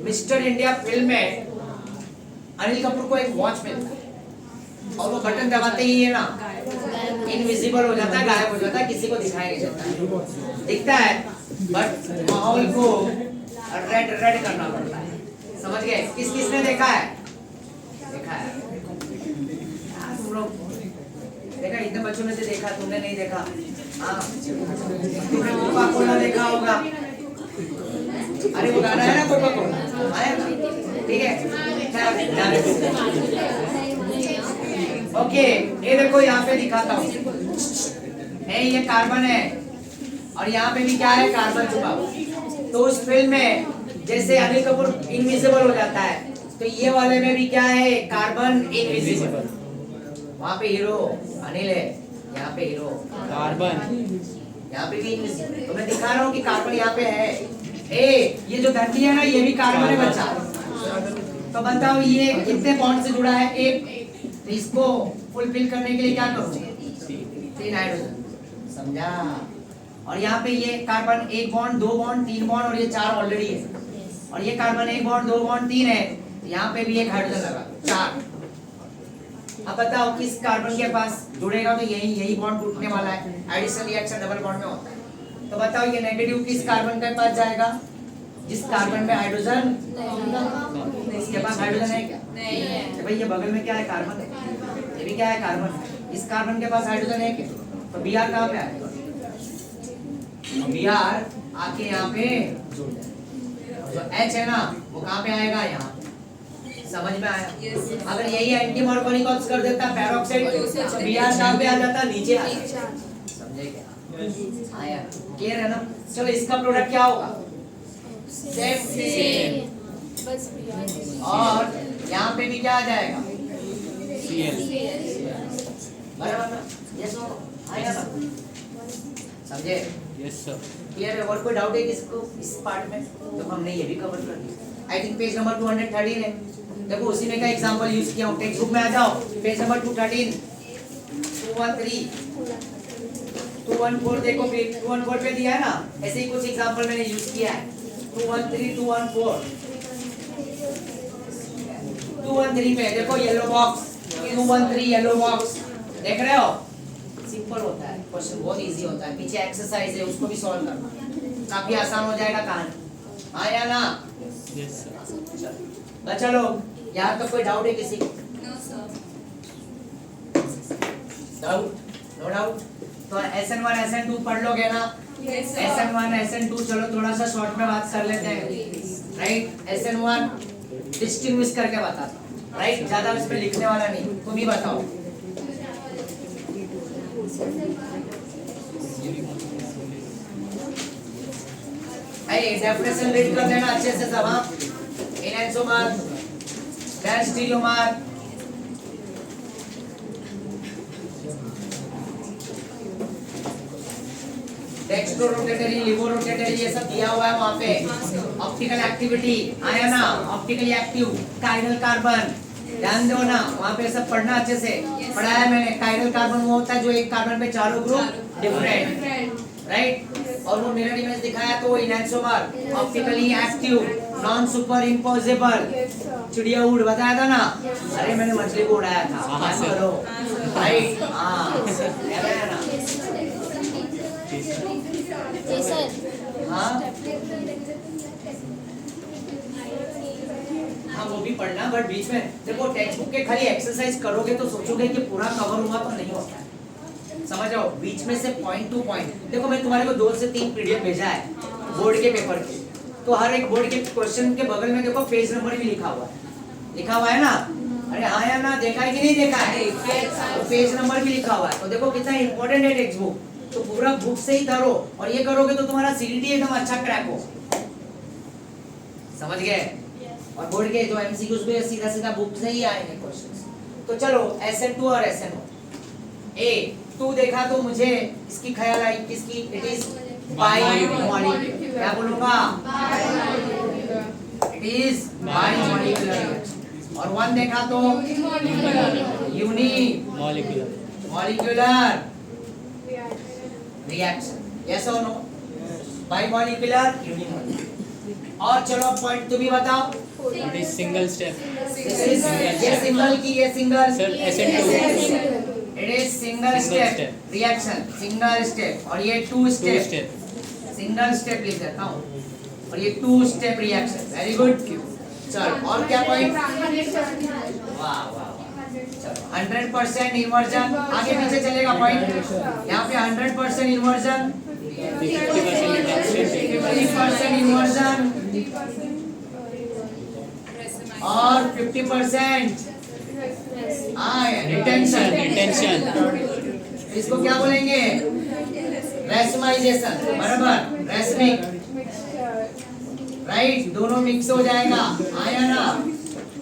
मिस्टर इंडिया फिल्म में अनिल कपूर को एक वॉच मिलता है और वो बटन दबाते ही है ना, इनविजिबल हो जाता है, गायब हो जाता है, किसी को दिखाई नहीं देता। दिखता है बट माहौल को रेड रेड करना पड़ता है। समझ गए? किस किसने देखा है? देखा है तुम लोग? देखा? इतने बच्चों में से देखा, तुमने नहीं देखा? हाँ, तुमने कोका कोला देखा होगा। अरे वो गाना है ना कोका कोला, ठीक है? ओके, ये देखो यहाँ पे दिखाता हूँ। ये कार्बन है और यहाँ पे भी क्या है? कार्बन छुपा हुआ। तो उस फिल्म में जैसे अनिल कपूर इनविजिबल हो जाता है, तो ये वाले में भी क्या है? Carbon invisible. वहाँ पे हीरो अनिल है, यहाँ पे हीरो कार्बन, यहाँ पे भी इनविजिबल। तो मैं दिखा रहा हूँ कि कार्बन यहाँ पे है। ये जो धरती है ना, ये भी कार्बन है बच्चा। तो बताओ ये कितने बॉन्ड से जुड़ा है? एक। तो इसको फुलफिल करने के लिए क्या करूँ? 3 हाइड्रोजन। समझा? और यहाँ पे ये कार्बन 1 बॉन्ड, 2 बॉन्ड, 3 बॉन्ड और ये 4 ऑलरेडी है। और ये कार्बन 1 बॉन्ड, 2 बॉन्ड, 3 है। यहाँ पे भी 1 हाइड्रोजन लगा, 4। अब बताओ किस कार्बन के पास जुड़ेगा? तो यही बॉन्ड टूटने वाला है। एडिशन रिएक्शन डबल बॉन्ड में होता है। तो बताओ ये नेगेटिव किस कार्बन के पास जाएगा? जिस कार्बन में हाइड्रोजन, इसके पास हाइड्रोजन है क्या? नहीं है। तो भाई ये बगल में क्या है? कार्बन है। ये भी क्या है? कार्बन। इस कार्बन के पास हाइड्रोजन है क्या? तो Br कहाँ पे आएगा? Br आके यहाँ पे जो H है ना, वो कहाँ पे आएगा? यहाँ। समझ में आया? अगर यही एंटी मॉर्गोनिकॉल्स कर देता पेरोक्साइड, तो Br कहाँ पे आ जाता? नीचे आ जाता। समझे क्या? आया? क्लियर है ना? चलो इसका प्रोडक्ट क्या होगा? सेम। बस और यहाँ पे भी क्या आ जाएगा? बराबर ना? Yes no? आया ना? समझे? Yes sir. क्लियर है? और कोई डाउट है किसको इस पार्ट में? तो हमने ये भी कवर कर दिया। आई थिंक पेज नंबर 213 है। देखो उसी में का एग्जांपल यूज किया हूँ। टेक्स्ट बुक में आ जाओ, पेज नंबर 213, 213, 214 देखो, पेज 214 पे दिया है ना। ऐसे ही कुछ एग्जांपल मैंने यूज किया है। 213, 214, 213 पे देखो येलो बॉक्स, 213 येलो बॉक्स देख रहे हो? सिंपल होता है क्वेश्चन, बहुत इजी होता है। पीछे एक्सरसाइज है, उसको भी सॉल्व करना, काफी आसान हो जाएगा कहानी। हाँ या ना? Yes sir. चलो यहाँ तक कोई डाउट है किसी को? डाउट? No doubt? तो SN1 SN2 पढ़ लोगे ना? SN1 SN2 चलो थोड़ा सा शॉर्ट में बात कर लेते हैं, राइट? SN1 डिस्टिंग्विश करके बताता हूँ, राइट? ज्यादा इसमें लिखने वाला नहीं, तुम ही बताओ। डेफिनेशन रीड कर लेना अच्छे से सब। हाँ, एनएंसोमर, डायस्टीरियोमर, डेक्स्ट्रोरोटेटरी, लिवोरोटेटरी, ये सब दिया हुआ है वहाँ पे। ऑप्टिकल एक्टिविटी आया ना? ऑप्टिकली एक्टिव काइरल कार्बन, ध्यान दो ना, वहाँ पे सब पढ़ना अच्छे से। पढ़ाया मैंने। काइरल कार्बन वो होता है जो एक कार्बन पे चारों ग्रुप डिफरेंट, राइट? और वो मिरर इमेज दिखाया तो enantiomer optically active non superimposable चिड़िया उड़ बताया था ना अरे मैंने मछली को उड़ाया था हाँ, सर। करो राइट हाँ बताया ना जी सर हाँ हाँ वो भी पढ़ना बट बीच में देखो टेक्स्ट बुक के खाली एक्सरसाइज करोगे तो सोचोगे कि पूरा कवर हुआ तो नहीं होता है समझ आओ बीच में से पॉइंट टू पॉइंट देखो मैं तुम्हारे को 2 से 3 पीडीएफ भेजा है बोर्ड के पेपर के तो हर एक बोर्ड के क्वेश्चन के बगल में देखो पेज नंबर भी लिखा हुआ है ना अरे हाँ या ना देखा है कि नहीं देखा है तो पेज नंबर भी लिखा हुआ है तो देखो कितना इंपॉर्टेंट है टेक्स्ट बुक तो पूरा बुक से ही धरो और ये करोगे तो तुम्हारा सीडीटी एकदम अच्छा क्रैक हो समझ गए और बोर्ड के जो एमसीक्यूज भी सीधा सीधा बुक से ही आएंगे क्वेश्चंस तो चलो SN2 और SNO ए 2 देखा तो मुझे इसकी ख्याल आई किसकी इट इज बाइमॉलिक्यूलर क्या बोलूंगा इट इज बाइमॉलिक्यूलर और 1 देखा तो यूनी मॉलिक्यूलर रिएक्शन यस और नो बाइमॉलिक्यूलर यूनिमॉलिक्यूलर और चलो पॉइंट तुम भी बताओ It is single step. ये सिंगल की ये single Sir, SN2. It is single step reaction single step और ये 2 Two step step. Single step लिख देता हूँ और ये 2 स्टेप रिएक्शन वेरी गुड चलो और क्या पॉइंट वाह वाह चलो 100% इन्वर्जन आगे पीछे चलेगा पॉइंट यहाँ पे 100% इन्वर्जन 50% इन्वर्जन और 50% Retention. इसको क्या बोलेंगे रेसमाइजेशन बराबर रेसमिक राइट दोनों मिक्स हो जाएगा आया ना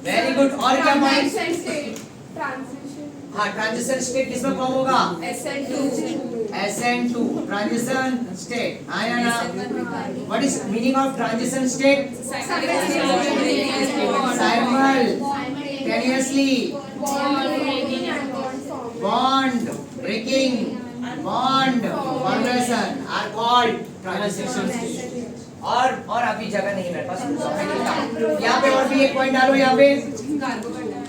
वेरी गुड और क्या पॉइंट हाँ ट्रांजिशन स्टेट किसमें फॉर्म होगा SN2 ट्रांजिशन स्टेट आया ना what is meaning of transition state simultaneously bond breaking bond formation are called transition state और अभी जगह नहीं मेरे पास यहाँ पे और भी एक पॉइंट डालो यहाँ पे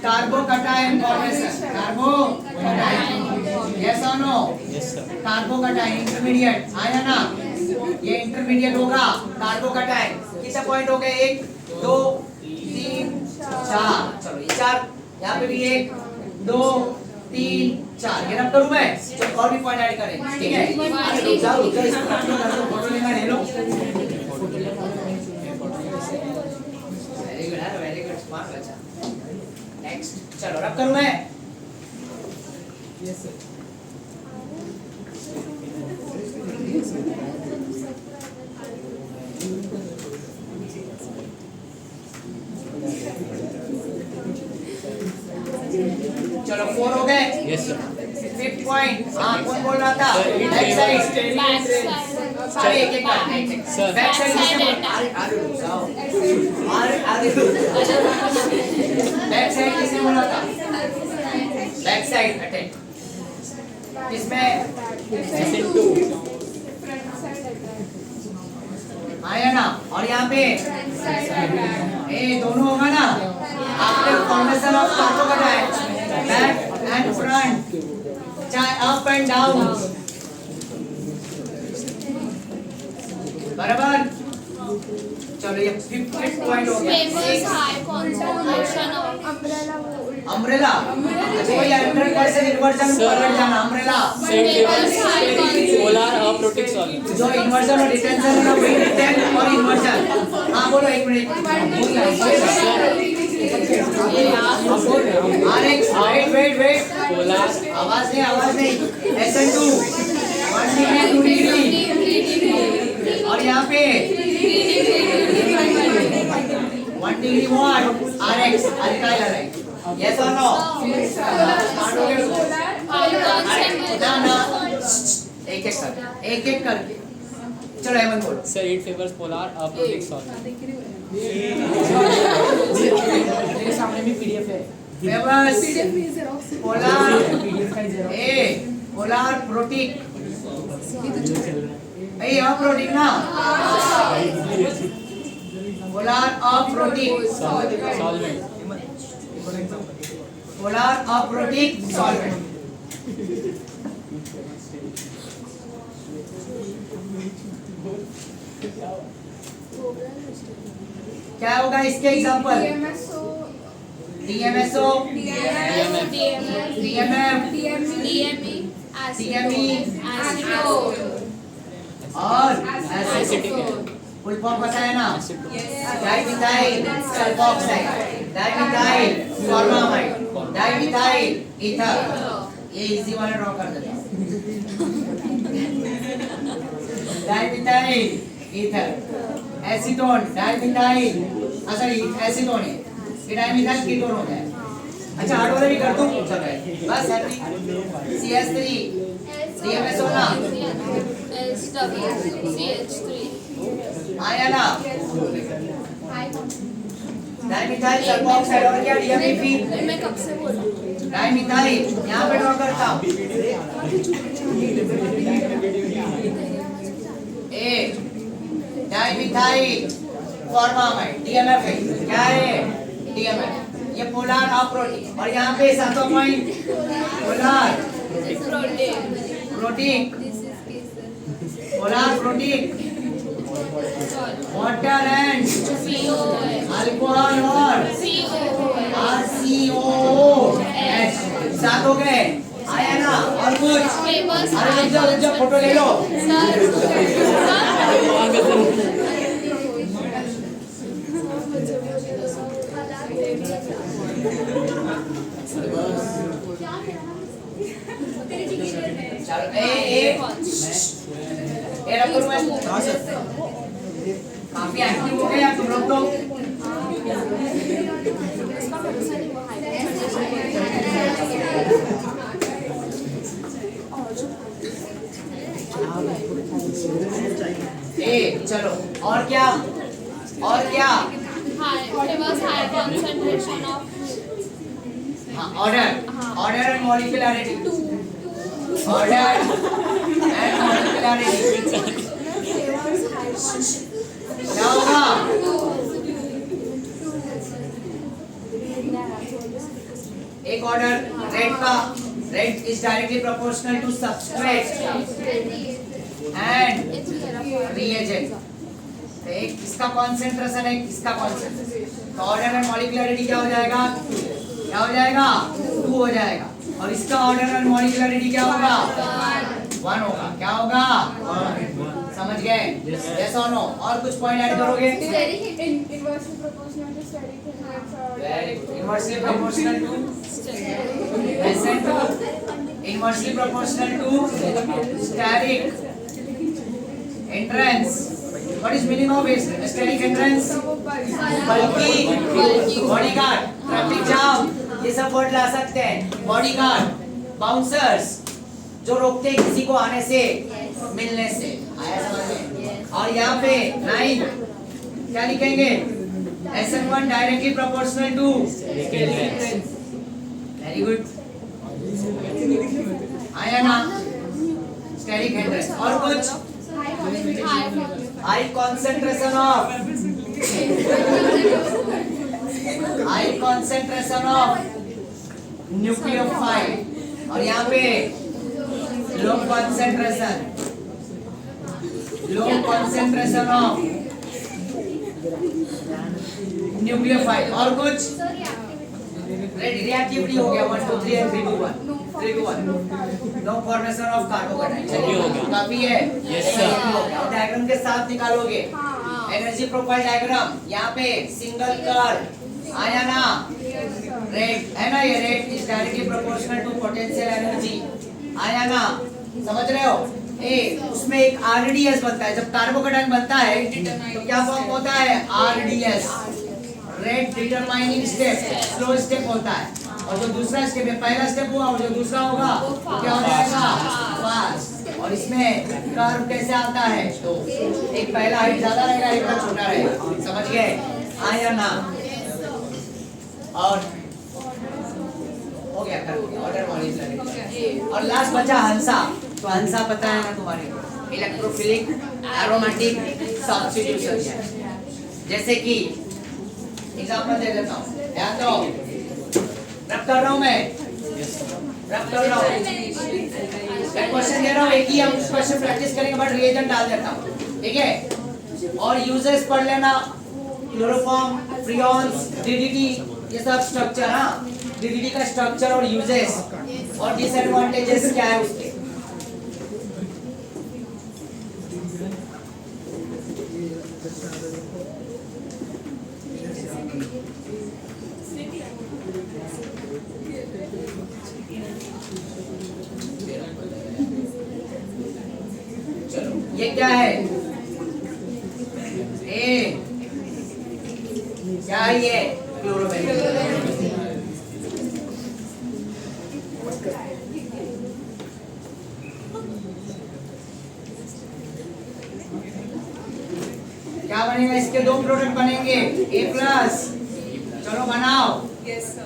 कार्बोकटायन फॉर्मेशन कार्बोकटायन यस और no Yes, sir. Carbocation intermediate आया ना ये इंटरमीडिएट होगा कार्बोकटायन कितने पॉइंट हो गए 1 2 3 4 चलो ये 4 यहाँ पे भी 1 2 3 4 ये रख करूँ मैं तो और भी पॉइंट ऐड करें ठीक है रुक जाओ इसको फोटो लेना ले लो वेरी गुड स्मार्ट बच्चा नेक्स्ट चलो रख करूँ मैं यस सर चलो 4 हो गए Yes, sir. 5th पॉइंट हाँ कौन बोल रहा था Sir, it बैक साइड सारे एक एक करते हैं Sir. बैक साइड किसने बोला आगे रुक जाओ आगे बैक साइड किसने बोला था बैक साइड अटेंड किसमें SN2. आया ना और यहाँ पे ए दोनों होगा ना after formation of carbocation back and front चाहे अप एंड डाउन बराबर चलो ये 5th पॉइंट हो famous गया high concentration of अम्ब्रेला अच्छा ये 100% इन्वर्जन Sir. पकड़ जाना अम्ब्रेला Polar aprotic solid. जो इन्वर्जन और डिटेंशन है वही रिटेन और इन्वर्जन हाँ बोलो एक मिनट आरएक्स वेट Polar. आवाज नहीं SN2 1 डिग्री 2 डिग्री और यहाँ पे 1 degree what RX alkyl hydride yes और नो स्टार्ट हो गया ना एक एक करके चलो हेमंत बोलो Sir, it favors polar aprotic solid. मेरे सामने भी पीडीएफ है फेमस पोलर पीडीएफ का ही a polar protic a aprotic ना, polar aprotic, Solvent. Polar aprotic solvent. क्या होगा इसके एग्जांपल? DMSO, DMF, TME और एसिटिक। फुल फॉर्म पता है ना? Dimethyl sulfoxide, dimethyl formamide, dimethyl ether. ये इजी वाला ड्रॉ कर देता हूं। Dimethyl ether, acetone, dimethyl, sorry acetone है, ये डाइमिथाइल कीटोन होता है। अच्छा हार्ड वाला भी कर दूं? चलो बस हैप्पी। CH3, DMSO ना, आया ना, डाइमिथाइल सल्फोक्साइड और क्या DMF, मैं कब से बोल रही हूँ? डाइमिथाइल यहाँ पे ड्रॉ करता हूँ। ए डाइमिथाइल फॉर्मामाइड, DMF है, क्या है? DMF। ये पोलर अप्रोटिक और यहाँ पे सातों point polar protic, polar protic, water and alcohol और RCOOH, सात हो गए। आया ना? और कुछ? अरे जो फोटो ले लो। चलो ए रखो मैं। काफी एक्टिव हो गए यार तुम लोग तो। ए चलो और क्या? और क्या? high concentration of order and molecularity, order and molecularity। क्या होगा? एक ऑर्डर रेट का, rate is directly proportional to substrate and reagent. एक इसका कॉन्सेंट्रेशन है, इसका कॉन्सेंट्रेशन, तो ऑर्डर एंड मॉलिक्यूलरिटी क्या हो जाएगा? क्या हो जाएगा? 2 हो जाएगा। और इसका ऑर्डर एंड मॉलिक्यूलरिटी क्या होगा? 1 होगा। क्या होगा? समझ गए? यस और नो? और कुछ पॉइंट ऐड करोगे? Inversely proportional to steric hindrance very good. Inversely proportional to inversely proportional to steric hindrance. What is meaning of steric hindrance? Bulky, bodyguard, traffic jam, ये सब वर्ड ला सकते हैं। बॉडीगार्ड, बाउंसर्स, जो रोकते हैं किसी को आने से, मिलने से। आया समझ में? और यहाँ पे 9 क्या लिखेंगे? SN1 directly proportional to. Very good. आया ना? Steric hindrance. और कुछ? High concentration of nucleophile. और यहाँ पे लो कॉन्सेंट्रेशन ऑफ न्यूक्लियोफाइल। और कुछ? रिएक्टिविटी हो गया 1 2 3 and 3 2 1 3 2 1। No formation of carbocation. चलिए काफी है। Yes sir. और डायग्राम के साथ निकालोगे एनर्जी प्रोफाइल डायग्राम। यहाँ पे सिंगल कर्व आया ना? रेट है ना? ये rate is directly proportional to potential energy. आया ना? समझ रहे हो? उसमें एक RDS बनता है। जब कार्बोकेटाइन बनता है तो क्या फॉर्म होता है? RDS, rate determining step, slow step होता है। और जो दूसरा स्टेप है, पहला स्टेप हुआ और जो दूसरा होगा तो क्या हो जाएगा? फास्ट। और इसमें कर्व कैसे आता है? तो एक पहला हाइट ज्यादा रहेगा, एक का छोटा रहेगा। समझ गए? आया ना? और हो गया कर ऑर्डर मॉलिक्यूलर। और लास्ट बचा हंसा। तो हंसा पता है ना तुम्हारे को? Electrophilic aromatic substitution. जैसे कि एग्जांपल दे देता हूँ, ध्यान दो, रब कर रहा हूँ मैं, रब कर रहा हूँ, मैं क्वेश्चन दे रहा हूँ, एक ही हम क्वेश्चन प्रैक्टिस करेंगे बट रिएजेंट डाल देता हूँ, ठीक है। और यूजेस पढ़ लेना, क्लोरोफॉर्म, फ्रियोन्स, डीडीटी, ये सब स्ट्रक्चर, हाँ, डीडीटी का स्ट्रक्चर और यूजेस और डिसएडवांटेजेस क्या है उसके। ये क्या है? ए क्या है ये? क्लोरोबेंजीन। क्या बनेगा? इसके दो प्रोडक्ट बनेंगे, A+, चलो बनाओ। Yes, sir.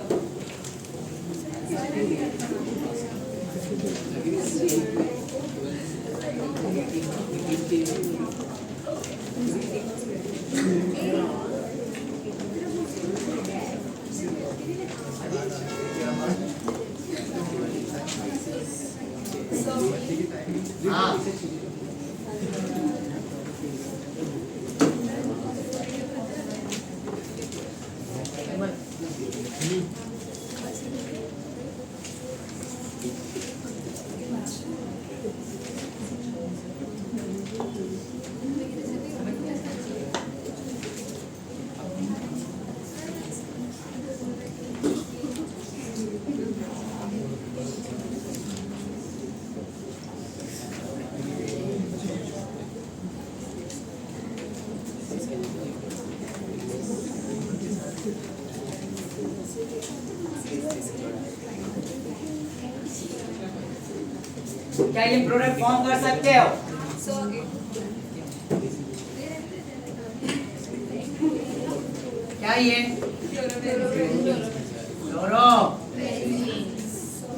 हाँ, क्या ये प्रोडक्ट फॉर्म कर सकते हो? So, क्या ये? Chloro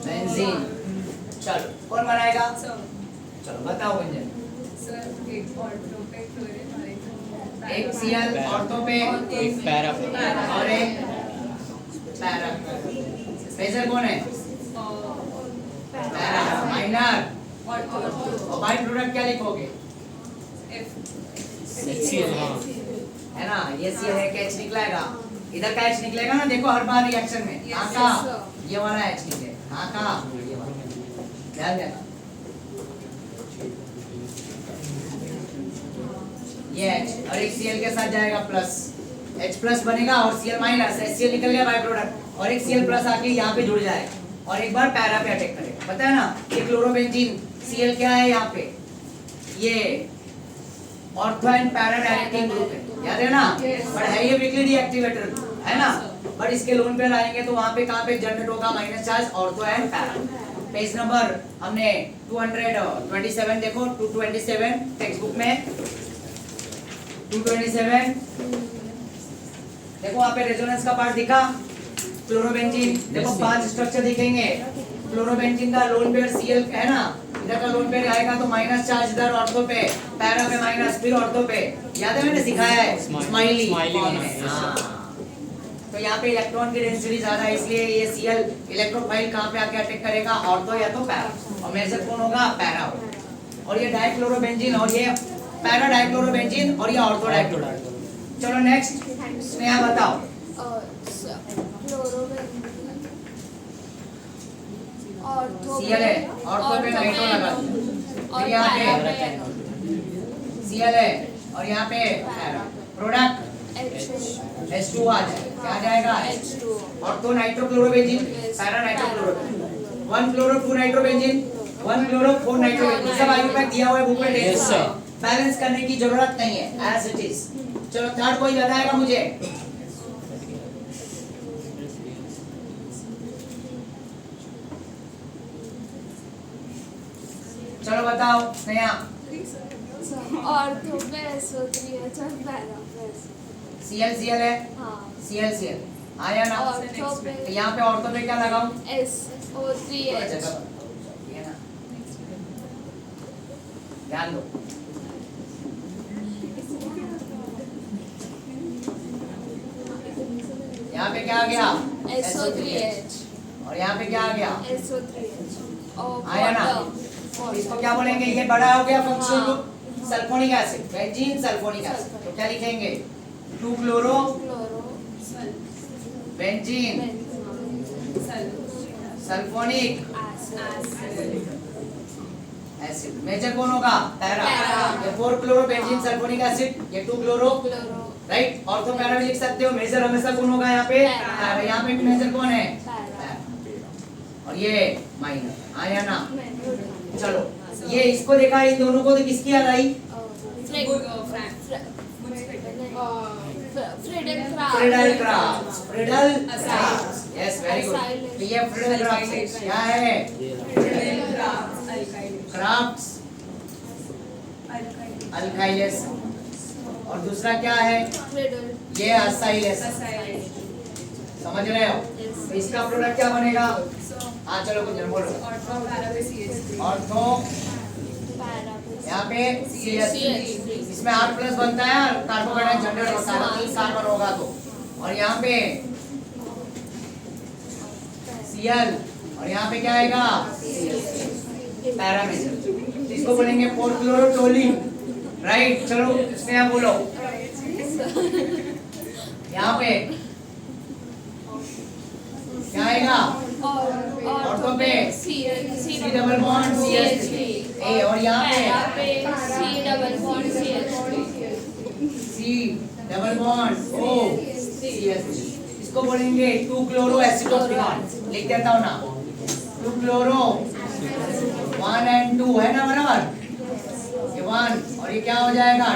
benzene. चलो कौन बनाएगा? चलो बताओ गुंजन। एक Cl ऑर्थो पे एक पैरा पे और एक पैरा। फेजर कौन है? पैरा। माइनर और बाई प्रोडक्ट क्या लिखोगे? HCl, हाँ है ना, ये Cl है, H निकलेगा, इधर का H निकलेगा ना, देखो हर बार रिएक्शन में कहाँ का ये वाला H निकले, कहाँ का ये वाला, ध्यान देना। ये H और एक Cl के साथ जाएगा प्लस, H प्लस बनेगा और Cl माइनस, HCl निकल गया बाय प्रोडक्ट और एक Cl प्लस आके यहाँ पे जुड़ जाएगा और एक बार पैरा पे अटैक करेगा। पता है ना, ये क्लोरोबेंजीन Cl क्या है यहाँ पे, ये ortho and para directing group है, याद है ना, बट है ये वीकली डीएक्टिवेटर है ना, बट इसके लोन पे लाएंगे तो वहाँ पे कहाँ पे जनरेट होगा minus charge, ortho and para. Page number हमने 227 देखो, 227 टेक्स्ट बुक में 227 देखो वहाँ पे रेजोनेंस का पार्ट दिखा, क्लोरोबेंजीन देखो 5 स्ट्रक्चर दिखेंगे, क्लोरोबेंजीन का लोन पेयर Cl है ना, इधर का लोन पेयर आएगा तो माइनस चार्ज इधर ऑर्थो पे, पैरा पे माइनस, फिर ऑर्थो पे, याद है मैंने सिखाया है स्माइली बनाना है। हाँ। तो यहाँ पे इलेक्ट्रॉन की डेंसिटी ज्यादा है इसलिए ये Cl इलेक्ट्रोफाइल कहाँ पे आके अटैक करेगा, ऑर्थो या तो पैरा, और मेजर कौन होगा, पैरा होगा। और ये डाइक्लोरोबेंजीन और ये पैरा डाइक्लोरोबेंजीन और ये ऑर्थो डाइक्लोरोबेंजीन। चलो नेक्स्ट स्नेहा बताओ। Cl है, ऑर्थो पे नाइट्रो लगा, फिर यहाँ पे Cl है और यहाँ पे प्रोडक्ट H2 आ जाएगा, क्या जाएगा ortho nitrochlorobenzene, para nitrochlorobenzene, 1 chloro 2 nitrobenzene, 1 chloro 4 nitrobenzene, सब आयु पैक दिया हुआ है बुक में, Yes, sir. बैलेंस करने की जरूरत नहीं है, एज इट इज। चलो थर्ड कोई बताएगा मुझे? चलो बताओ स्नेहा। ऑर्थो पे SO3H और पैरा पे Cl है, हाँ Cl आया ना, ऑर्थो पे तो यहाँ पे ऑर्थो पे क्या लगाऊं? SO3H ध्यान दो। यहाँ पे क्या आ गया? SO3H और यहाँ पे क्या आ गया? SO3H और आया ना? water इसको क्या बोलेंगे? ये बड़ा हो गया फंक्शनल हाँ। Group sulphonic acid, benzene sulphonic acid. तो क्या लिखेंगे? 2 chloro chloro benzene sulphonic acid acid. Major कौन होगा? पैरा। पैरा। ये 4 क्लोरो बेंजीन सल्फोनिक एसिड, ये 2 chloro, chloro right. Ortho para भी लिख सकते हो। मेजर हमेशा कौन होगा यहाँ पे? पैरा। पैरा। यहाँ पे भी मेजर कौन है? पैरा और ये माइनर। आया ना? चलो ये इसको देखा, इन दोनों को तो किसकी याद आई? Friedel Crafts. Friedel Crafts, yes very good. तो ये फ्रीडल क्राफ्ट्स क्या है? Crafts alkylation. और दूसरा क्या है? ये असाइलेस। समझ रहे हो? तो इसका प्रोडक्ट क्या बनेगा? हाँ चलो कुछ बोलो। ऑर्थो यहाँ पे CH3, इसमें R+ बनता है और कार्बोकेटायन जनरेट होता है, 3 कार्बन होगा तो। और यहाँ पे Cl और यहाँ पे क्या आएगा? पैरामेजर। इसको बोलेंगे 4 क्लोरोटोलिन, राइट। चलो इसमें यहाँ बोलो। यहाँ पे क्या आएगा? ऑर्थो पे C डबल बॉन्ड CH3 ए, और यहाँ पे C double bond CH3 C double bond O CH3। इसको बोलेंगे 2 क्लोरो एसिटोफिनॉल। लिख देता हूँ ना, 2 क्लोरो 1 and 2 है ना बराबर? ये 1 और ये क्या हो जाएगा?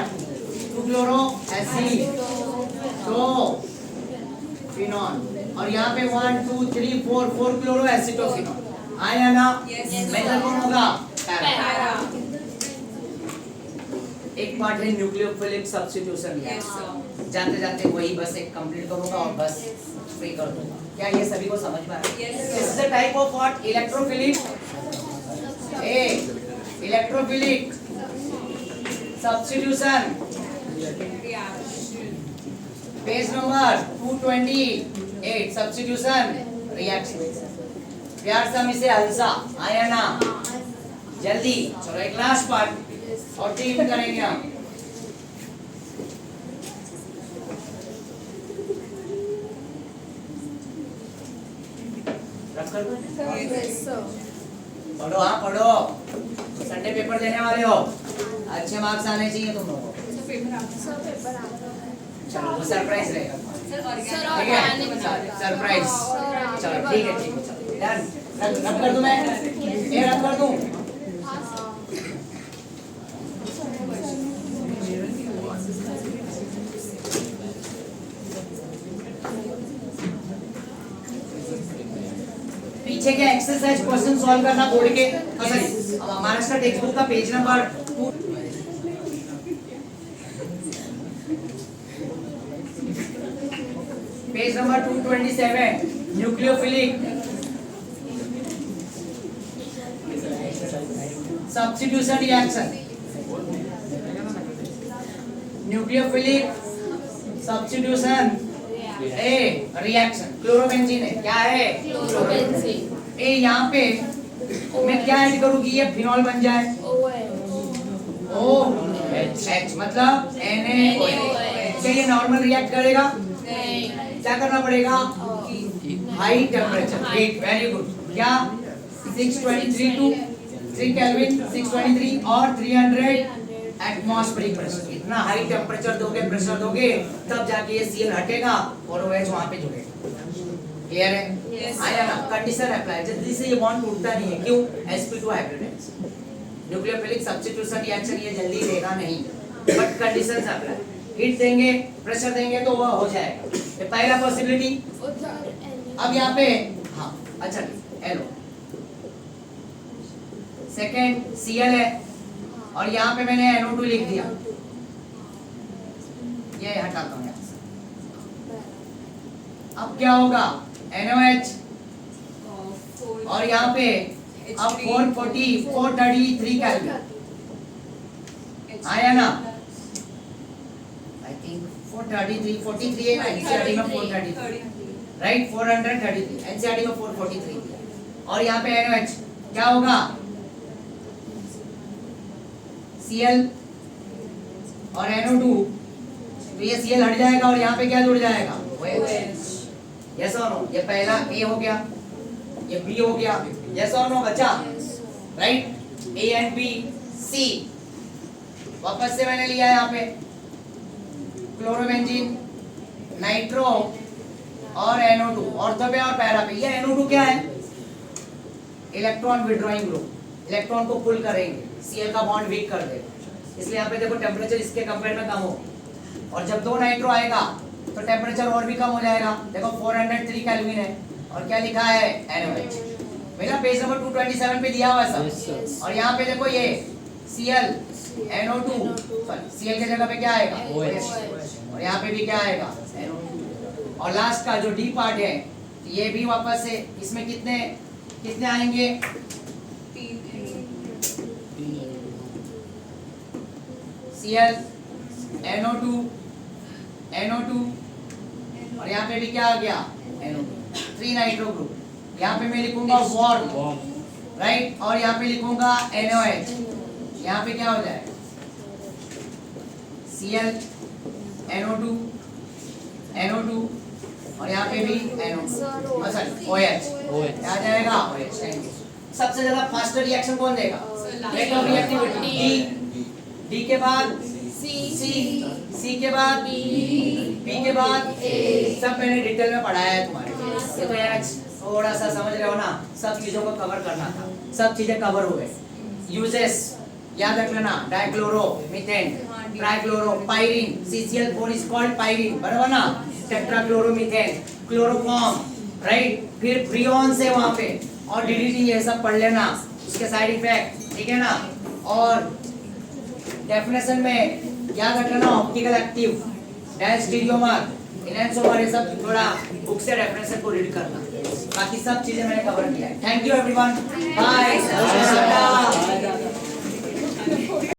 2 क्लोरो एसिटोफिनॉल। और यहाँ पे 1 2 3 4 क्लोरो एसिटोफिनॉल। आया ना? मेजर कौन होगा? पैरा। एक पार्ट है न्यूक्लियोफिलिक सब्स्टिट्यूशन। जाते जाते वही बस एक कंप्लीट करूंगा और बस फ्री कर दूंगा। क्या ये सभी को समझ में आ रहा है? This is the type of what? Electrophilic electrophilic substitution. Page number 228 substitution reaction. प्यार से हम इसे हंसा। आया ना? जल्दी चलो एक लास्ट पार्ट और टीम करेंगे हम। पढ़ो, हाँ पढ़ो। संडे पेपर देने वाले हो, अच्छे मार्क्स आने चाहिए तुम लोगों को। चलो वो सरप्राइज रहेगा। ठीक है सरप्राइज। चलो ठीक है डन। रब कर दूं मैं? ये रब कर दूं? पीछे के एक्सरसाइज क्वेश्चन सॉल्व करना बोर्ड के। सॉरी महाराष्ट्र टेक्स्ट बुक का page number 2 page number 227 nucleophilic substitution reaction. Nucleophilic substitution ए रिएक्शन। क्लोरोबेंजीन है, क्या है? क्लोरोबेंजीन। ए यहाँ पे मैं क्या ऐड करूँगी? ये फिनॉल बन जाए। OH मतलब NaOH। क्या ये नॉर्मल रिएक्ट करेगा? क्या करना पड़ेगा? High temperature. Heat, very good. क्या 623 टू 3 केल्विन, 623 और 300 एटमॉस्फेरिक प्रेशर। इतना हाई टेम्परेचर दोगे, प्रेशर दोगे, तब जाके ये Cl हटेगा और OH वहां पे जुड़ेगा। क्लियर है? आया ना? Condition apply. जल्दी से ये बॉन्ड टूटता नहीं है, क्यों? sp2 hybridise. Nucleophilic substitution reaction ये जल्दी देगा नहीं, बट कंडीशंस अप्लाई। हीट देंगे, प्रेशर देंगे तो वह हो जाएगा। ये पहला पॉसिबिलिटी। अब यहाँ पे हाँ अच्छा एलो। सेकेंड Cl है और यहाँ पे मैंने NO2 लिख दिया। ये हटाता हूँ यहाँ से। अब क्या होगा? NOH और यहाँ पे अब 433 केल्विन। आया ना? आई थिंक 433 43 है ना, एनसीईआरटी में 433, राइट? 433, एनसीईआरटी में 443। और यहाँ पे NOH क्या होगा? Cl और NO2, तो ये Cl हट जाएगा और यहाँ पे क्या जुड़ जाएगा? OH। यस और नो? ये पहला A हो गया, ये B हो गया, यस और नो बच्चा? Right? A and B, C। वापस से मैंने लिया है यहाँ पे क्लोरोबेंजीन, नाइट्रो और NO2, ऑर्थो पे और पैरा पे। ये NO2 क्या है? इलेक्ट्रॉन विड्रॉइंग ग्रुप, इलेक्ट्रॉन को पुल करेंगे, Cl का बॉन्ड वीक कर देगा, इसलिए यहाँ पे देखो टेम्परेचर इसके कंपेयर में कम हो। और जब 2 नाइट्रो आएगा तो टेम्परेचर और भी कम हो जाएगा। देखो 403 केल्विन है और क्या लिखा है? NOH। मेरा पेज नंबर 227 पे दिया हुआ है सब। और यहाँ पे देखो ये Cl NO2, सॉरी Cl की जगह पे क्या आएगा? OH। और यहाँ पे भी क्या आएगा? NO2। और लास्ट का जो D पार्ट है ये भी वापस से इसमें कितने आएंगे? Cl NO2 और यहाँ पे भी क्या आ गया? NO2, 3 nitro group. यहाँ पे मैं लिखूंगा वार्म, राइट? और यहाँ पे लिखूंगा NOH। यहाँ पे क्या हो जाएगा? Cl NO2 और यहाँ पे भी NO2, OH। क्या आ जाएगा? OH। Thank you. सबसे ज्यादा फास्टर रिएक्शन कौन देगा? रेट ऑफ रिएक्टिविटी D के बाद C के बाद B के बाद A। सब मैंने डिटेल में पढ़ाया है तुम्हारे। ये तो यार थोड़ा सा समझ रहे हो ना, सब चीजों को कवर करना था, सब चीजें कवर हुए। यूजेस याद रख लेना, dichloro methane, trichloro pyrene, CCl4 is called pyrene, बराबर ना? Tetrachloromethane, chloroform, right? फिर फ्रियोन्स है वहां पे, और DDT, ये सब पढ़ लेना, उसके साइड इफेक्ट, ठीक है ना? और डेफिनेशन में याद रख लेना, ऑप्टिकल एक्टिव, डायस्टीरियोमर, इनैंसोमर, ये सब थोड़ा बुक से डेफिनेशन को रीड करना। बाकी सब चीजें मैंने कवर किया है। Thank you everyone, bye.